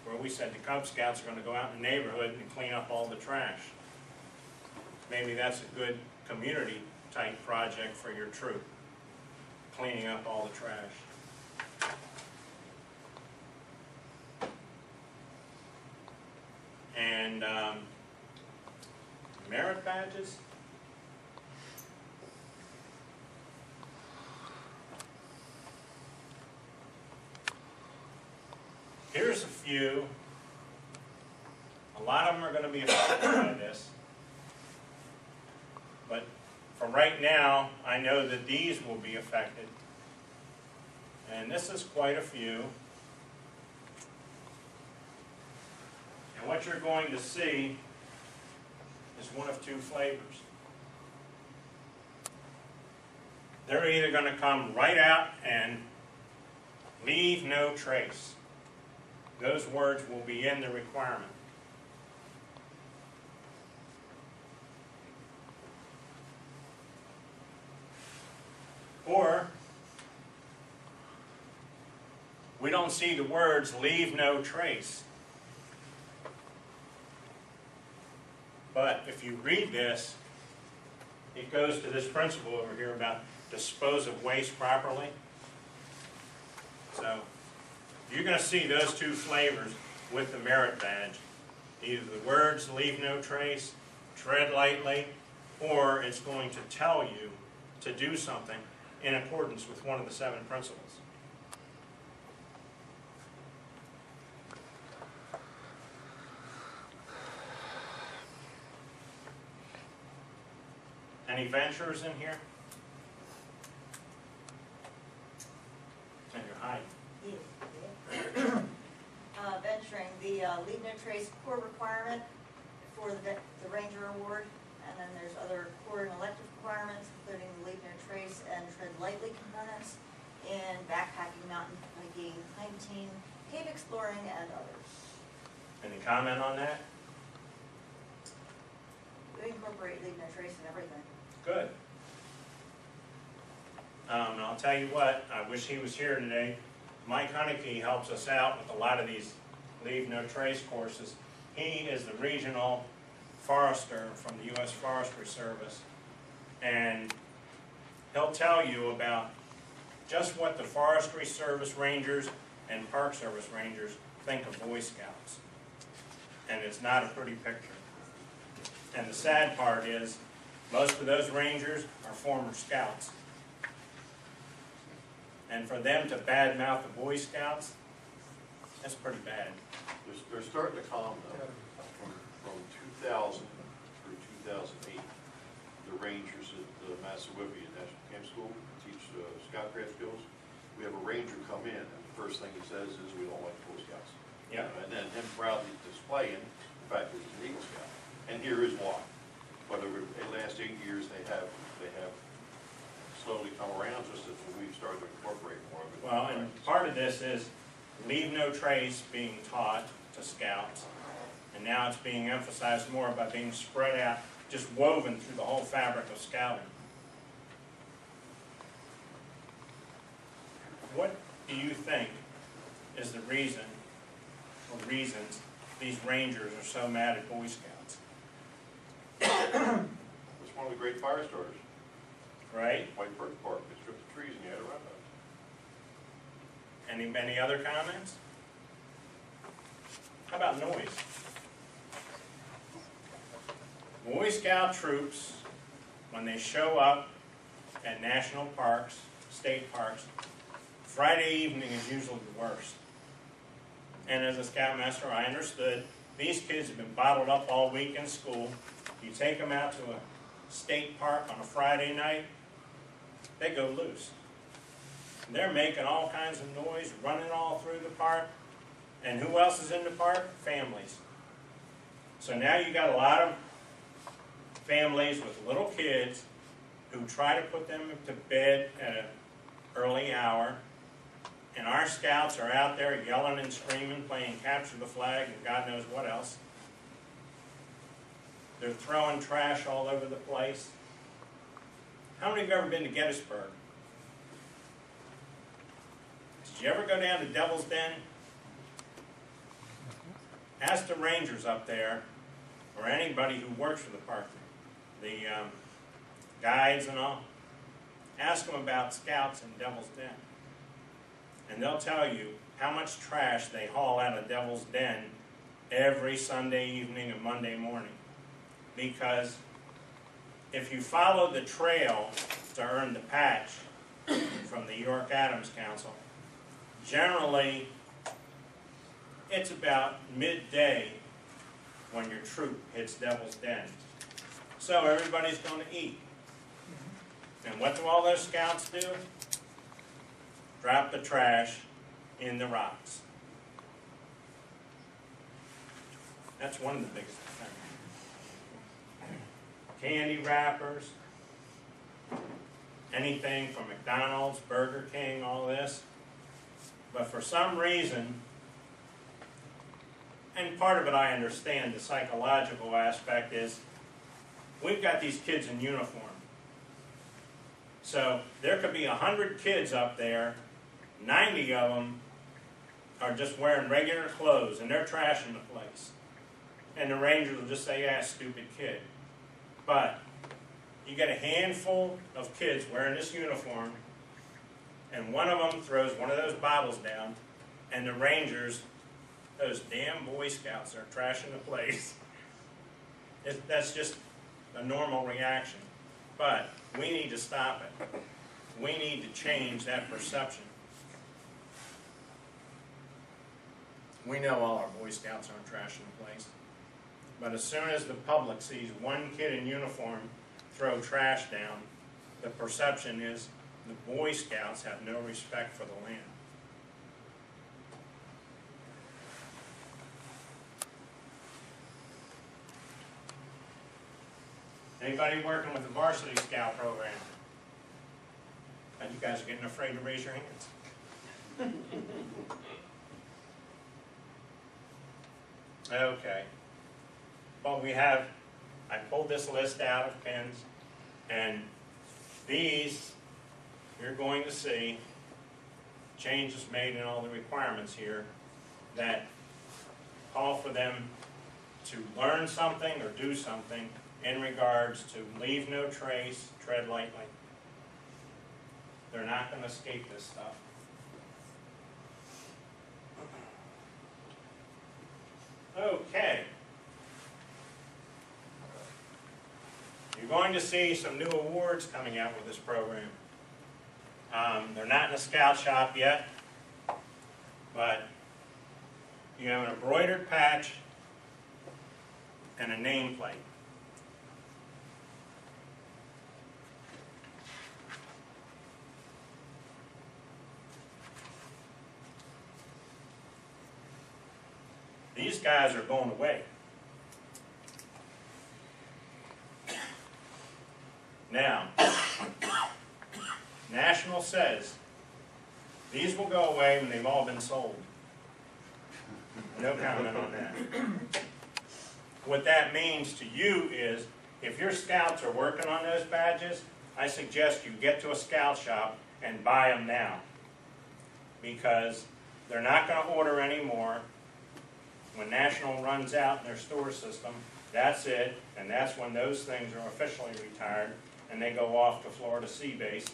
where we said the Cub Scouts are going to go out in the neighborhood and clean up all the trash. Maybe that's a good community type project for your troop, cleaning up all the trash. And merit badges. Here's a few. A lot of them are going to be affected by this. But for right now, I know that these will be affected. And this is quite a few. And what you're going to see is one of two flavors. They're either going to come right out and leave no trace. Those words will be in the requirement. Or, we don't see the words leave no trace. But if you read this, it goes to this principle over here about dispose of waste properly. So, you're going to see those two flavors with the merit badge. Either the words leave no trace, tread lightly, or it's going to tell you to do something in accordance with one of the 7 principles. Any venturers in here? And you're hiding. Venturing, the Leave No Trace core requirement for the Ranger Award, and then there's other core and elective requirements, including the Leave No Trace and Tread Lightly components in backpacking, mountain hiking, hunting, cave exploring, and others. Any comment on that? We incorporate Leave No Trace in everything. Good. And I'll tell you what, I wish he was here today. Mike Honeyke helps us out with a lot of these Leave No Trace courses. He is the regional forester from the U.S. Forestry Service, and he'll tell you about just what the Forestry Service Rangers and Park Service Rangers think of Boy Scouts. And it's not a pretty picture. And the sad part is, most of those Rangers are former Scouts. And for them to badmouth the Boy Scouts, that's pretty bad. They're starting to calm though. From 2000 through 2008, the Rangers at the Massawippi National Camp School teach scoutcraft skills. We have a ranger come in, and the first thing he says is, "We don't like Boy Scouts." Yeah. And then him proudly displaying the fact that he's an Eagle Scout. And here is why. But over the last 8 years, they have slowly come around, just as we've started to incorporate more of it. Well, and part of this is leave no trace being taught to scouts. And now it's being emphasized more by being spread out, just woven through the whole fabric of scouting. What do you think is the reason, or reasons, these Rangers are so mad at Boy Scouts? It's one of the great fire starters. Right? White Birch Park, they strip the trees and you had a rundown. Any other comments? How about noise? Boy Scout troops, when they show up at national parks, state parks, Friday evening is usually the worst. And as a scoutmaster, I understood these kids have been bottled up all week in school. You take them out to a state park on a Friday night, they go loose. They're making all kinds of noise, running all through the park. And who else is in the park? Families. So now you got a lot of families with little kids who try to put them to bed at an early hour. And our scouts are out there yelling and screaming, playing capture the flag and God knows what else. They're throwing trash all over the place. How many of you have ever been to Gettysburg? Did you ever go down to Devil's Den? Ask the Rangers up there, or anybody who works for the park, the guides and all. Ask them about scouts in Devil's Den. And they'll tell you how much trash they haul out of Devil's Den every Sunday evening and Monday morning. Because if you follow the trail to earn the patch from the York Adams Council, generally it's about midday when your troop hits Devil's Den. So everybody's going to eat. And what do all those scouts do? Drop the trash in the rocks. That's one of the biggest things. Candy wrappers, anything from McDonald's, Burger King, all this. But for some reason, and part of it I understand, the psychological aspect is, we've got these kids in uniform. So there could be 100 kids up there, 90 of them are just wearing regular clothes and they're trashing the place. And the Rangers will just say, yeah, stupid kid. But you get a handful of kids wearing this uniform and one of them throws one of those bottles down and the Rangers, those damn Boy Scouts, are trashing the place. That's just a normal reaction. But we need to stop it. We need to change that perception. We know all our Boy Scouts aren't trashing the place. But as soon as the public sees one kid in uniform throw trash down, the perception is the Boy Scouts have no respect for the land. Anybody working with the Varsity Scout program? And you guys are getting afraid to raise your hands. Okay. Well, I pulled this list out of pens, and these, you're going to see changes made in all the requirements here that call for them to learn something or do something in regards to leave no trace, tread lightly. They're not going to escape this stuff. Okay. You're going to see some new awards coming out with this program. They're not in the scout shop yet, but you have an embroidered patch and a nameplate. These guys are going away. Now, National says these will go away when they've all been sold. No comment on that. What that means to you is, if your scouts are working on those badges, I suggest you get to a scout shop and buy them now. Because they're not going to order any more. When National runs out in their store system, that's it, and that's when those things are officially retired, and they go off to Florida Sea Base.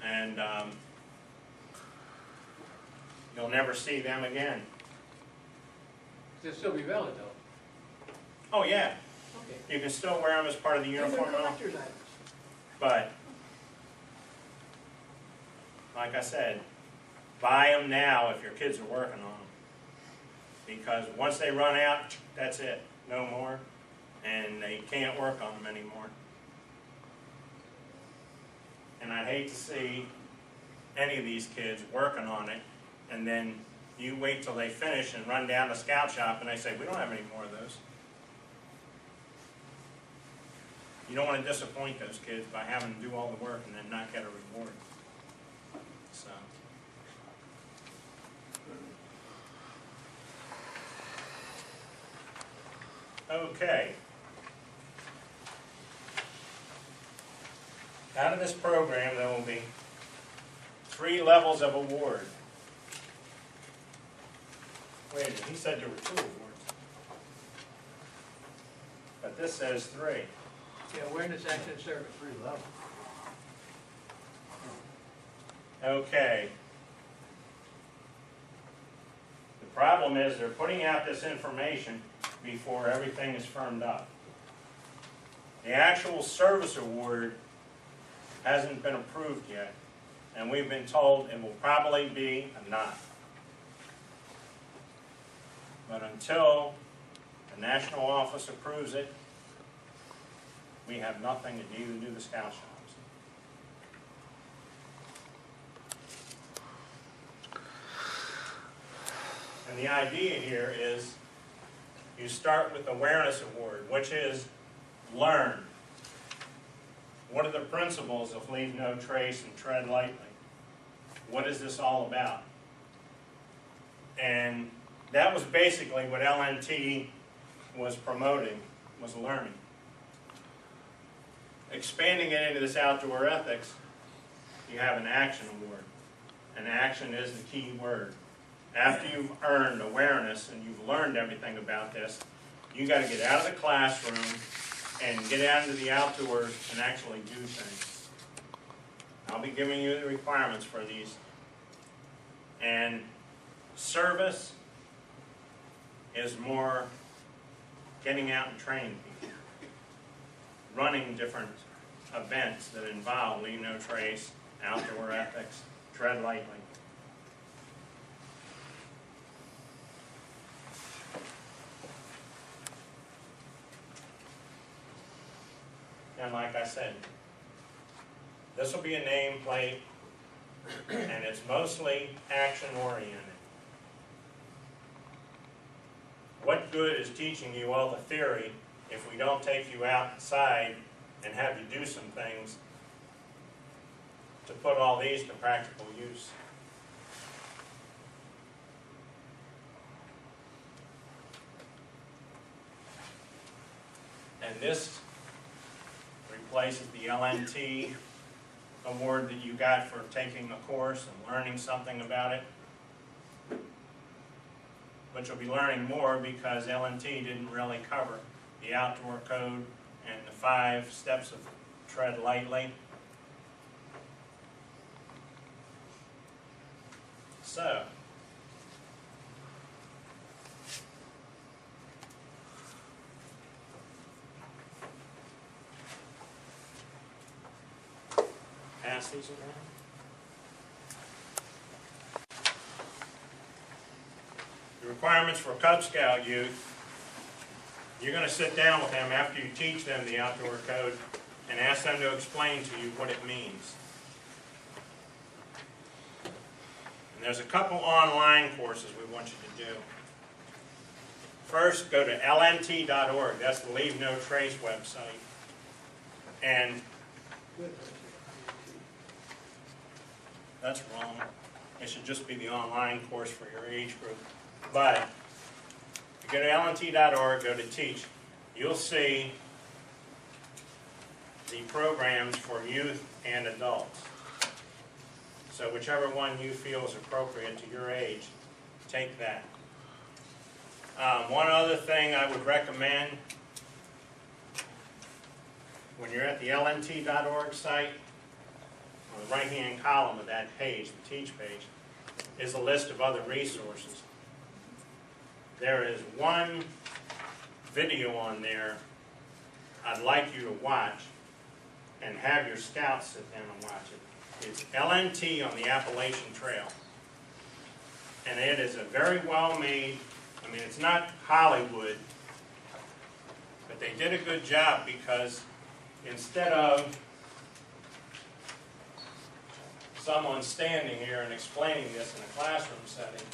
And you'll never see them again. They'll still be valid though. Oh yeah, Okay. you can still wear them as part of the They're uniform, collector's items. but like I said, buy them now if your kids are working on them. Because once they run out, that's it, no more, and they can't work on them anymore. And I'd hate to see any of these kids working on it, and then you wait till they finish and run down to scout shop and they say, we don't have any more of those. You don't want to disappoint those kids by having to do all the work and then not get a reward. So. Okay. Out of this program, there will be 3 levels of award. Wait a minute, he said there were 2 awards. But this says 3. Yeah, awareness, action, and service. 3 levels. Okay. The problem is they're putting out this information before everything is firmed up. The actual service award hasn't been approved yet, and we've been told it will probably be a not. But until the national office approves it, we have nothing to even do the scout shops. And the idea here is you start with awareness award, which is learn. What are the principles of leave no trace and tread lightly? What is this all about? And that was basically what LNT was promoting, was learning. Expanding it into this outdoor ethics, you have an action award. And action is the key word. After you've earned awareness and you've learned everything about this, you got to get out of the classroom and get out into the outdoors and actually do things. I'll be giving you the requirements for these. And service is more getting out and training people, running different events that involve leave no trace, outdoor ethics, tread lightly. And like I said, this will be a nameplate, and it's mostly action-oriented. What good is teaching you all the theory if we don't take you outside and have you do some things to put all these to practical use? And this replaces the LNT award that you got for taking a course and learning something about it. But you'll be learning more because LNT didn't really cover the outdoor code and the 5 steps of tread lightly. So, pass these around? The requirements for Cub Scout youth, you're going to sit down with them after you teach them the outdoor code and ask them to explain to you what it means. And there's a couple online courses we want you to do. First, go to lnt.org. That's the Leave No Trace website. And that's wrong. It should just be the online course for your age group. But if you go to lnt.org, go to Teach, you'll see the programs for youth and adults. So whichever one you feel is appropriate to your age, take that. One other thing I would recommend, when you're at the lnt.org site, on the right-hand column of that page, the Teach page, is a list of other resources. There is one video on there I'd like you to watch and have your scouts sit down and watch it. It's LNT on the Appalachian Trail. And it is a very well made, I mean, it's not Hollywood, but they did a good job because instead of someone standing here and explaining this in a classroom setting,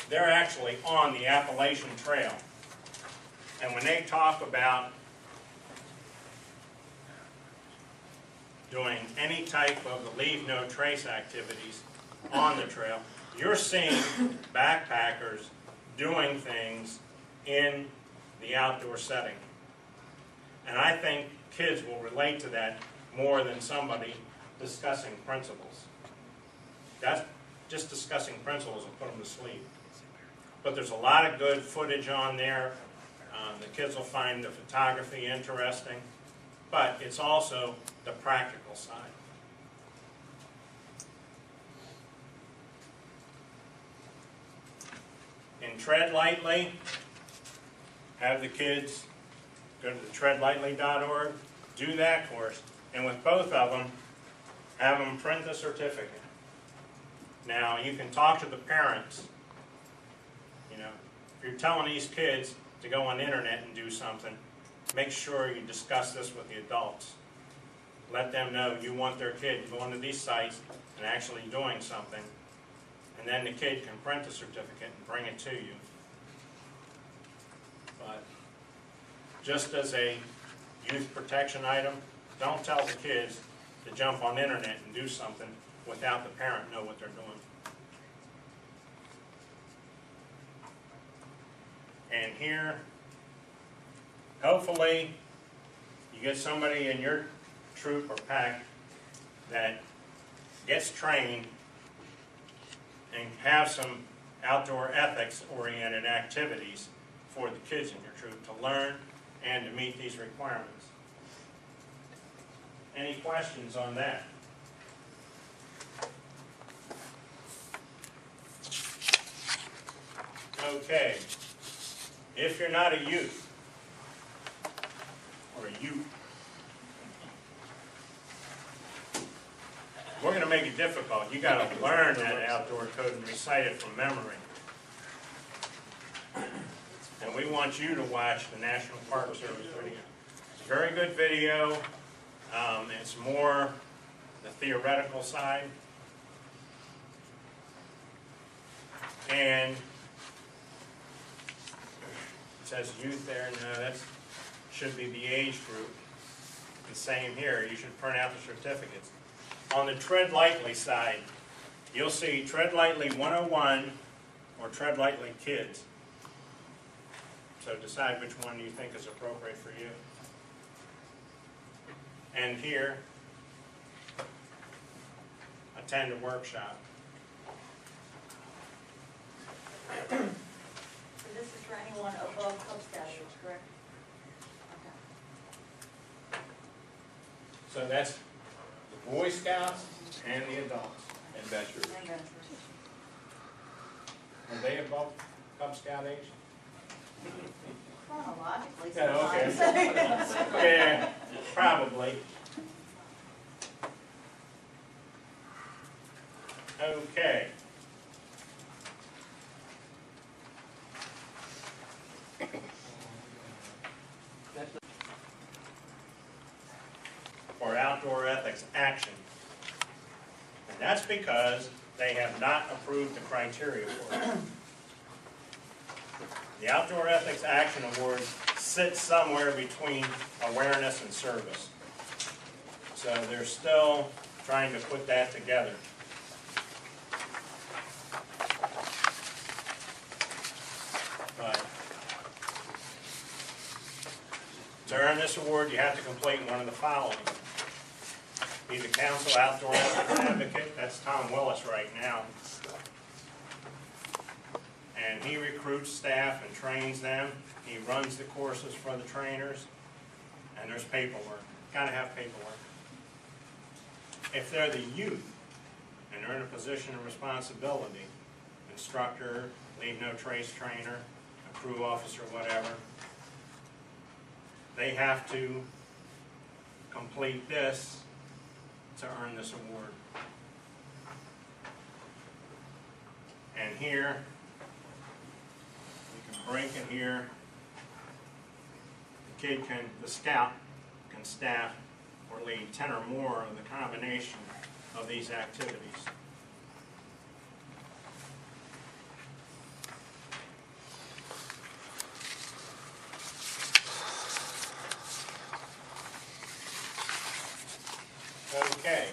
they're actually on the Appalachian Trail. And when they talk about doing any type of the Leave No Trace activities on the trail, you're seeing backpackers doing things in the outdoor setting. And I think kids will relate to that more than somebody discussing principles. That's just discussing principles will put them to sleep. But there's a lot of good footage on there. The kids will find the photography interesting, but it's also the practical side. In Tread Lightly, have the kids go to the treadlightly.org, do that course, and with both of them, have them print the certificate. Now, you can talk to the parents. You know, if you're telling these kids to go on the internet and do something, make sure you discuss this with the adults. Let them know you want their kid going to these sites and actually doing something, and then the kid can print the certificate and bring it to you. But just as a youth protection item, don't tell the kids to jump on the internet and do something without the parent know what they're doing. And here, hopefully, you get somebody in your troop or pack that gets trained and have some outdoor ethics-oriented activities for the kids in your troop to learn and to meet these requirements. Any questions on that? Okay. If you're not a youth, or a youth, we're going to make it difficult. You got to learn that outdoor code and recite it from memory. And we want you to watch the National Park Service video. It's a very good video. It's more the theoretical side. And it says youth there. No, that should be the age group. The same here. You should print out the certificates. On the Tread Lightly side, you'll see Tread Lightly 101 or Tread Lightly Kids. So decide which one you think is appropriate for you. And here, attend a workshop. So this is for anyone above Cub Scout age, correct? Okay. So that's the Boy Scouts and the adults. And veterans. And veterans. Are they above Cub Scout age? Chronologically, Yeah, okay. sometimes. Yeah, probably. Okay. For outdoor ethics action. And that's because they have not approved the criteria for it. The Outdoor Ethics Action Awards sit somewhere between awareness and service. So they're still trying to put that together. But to earn this award, you have to complete one of the following. Be the Council Outdoor Ethics Advocate, that's Tom Willis right now. And he recruits staff and trains them. He runs the courses for the trainers. And there's paperwork. Gotta have paperwork. If they're the youth and they're in a position of responsibility, instructor, leave no trace trainer, a crew officer, whatever, they have to complete this to earn this award. And here, you can break it here. The scout can staff or lead 10 or more of the combination of these activities. Okay.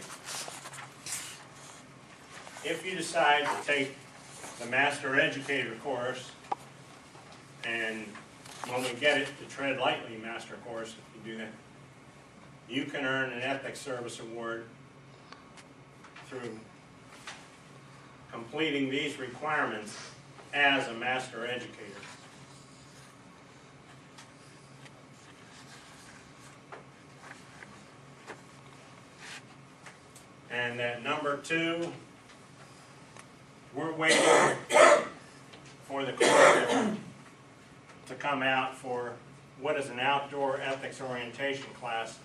If you decide to take the Master Educator course, and when we get it, the Tread Lightly Master course, if you do that, you can earn an Ethics Service Award through completing these requirements as a Master Educator. And at number 2, we're waiting for the curriculum to come out for what does an outdoor ethics orientation class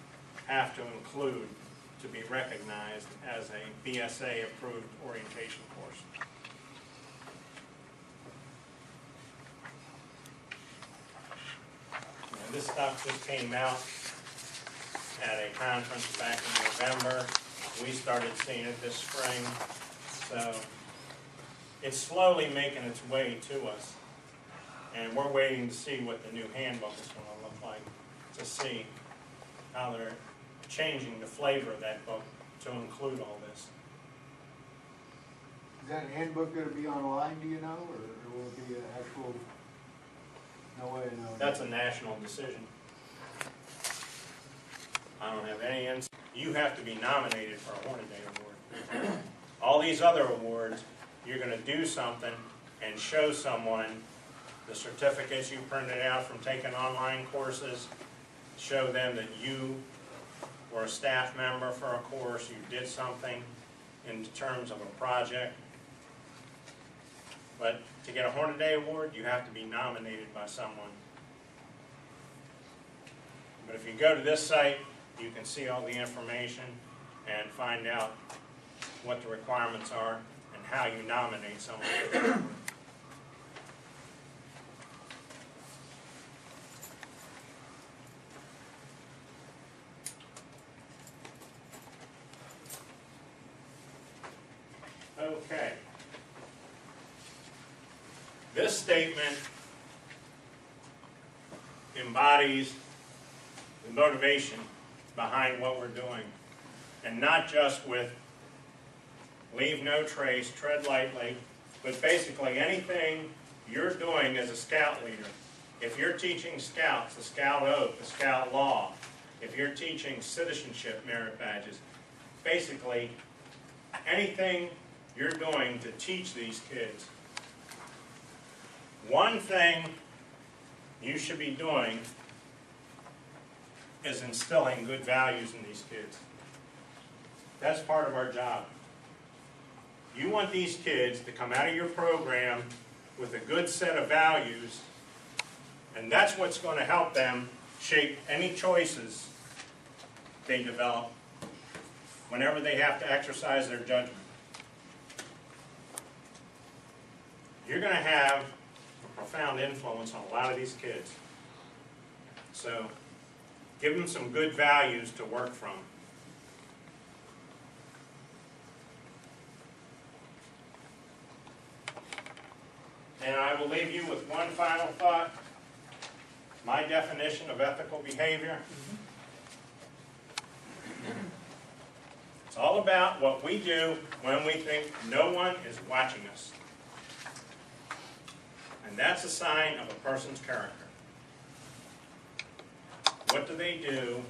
have to include to be recognized as a BSA approved orientation course. And this stuff just came out at a conference back in November. We started seeing it this spring, so it's slowly making its way to us. And we're waiting to see what the new handbook is going to look like, to see how they're changing the flavor of that book to include all this. Is that handbook going to be online, do you know, or will it be an actual, no way to know? That's a national decision. I don't have any insight. You have to be nominated for a Hornaday Award. All these other awards, you're going to do something and show someone the certificates you printed out from taking online courses, show them that you were a staff member for a course, you did something in terms of a project. But to get a Hornaday Award, you have to be nominated by someone. But if you go to this site, you can see all the information and find out what the requirements are and how you nominate someone. Okay. This statement embodies the motivation behind what we're doing, and not just with leave no trace, tread lightly, but basically anything you're doing as a scout leader. If you're teaching scouts, the scout oath, the scout law, if you're teaching citizenship merit badges, basically anything you're doing to teach these kids. One thing you should be doing is instilling good values in these kids. That's part of our job. You want these kids to come out of your program with a good set of values, and that's what's going to help them shape any choices they develop whenever they have to exercise their judgment. you're gonna have a profound influence on a lot of these kids. So, give them some good values to work from. And I will leave you with one final thought. My definition of ethical behavior. It's all about what we do when we think no one is watching us. And that's a sign of a person's character. What do they do?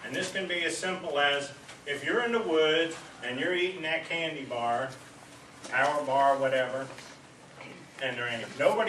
And this can be as simple as, if you're in the woods and you're eating that candy bar, power bar, whatever, and there ain't nobody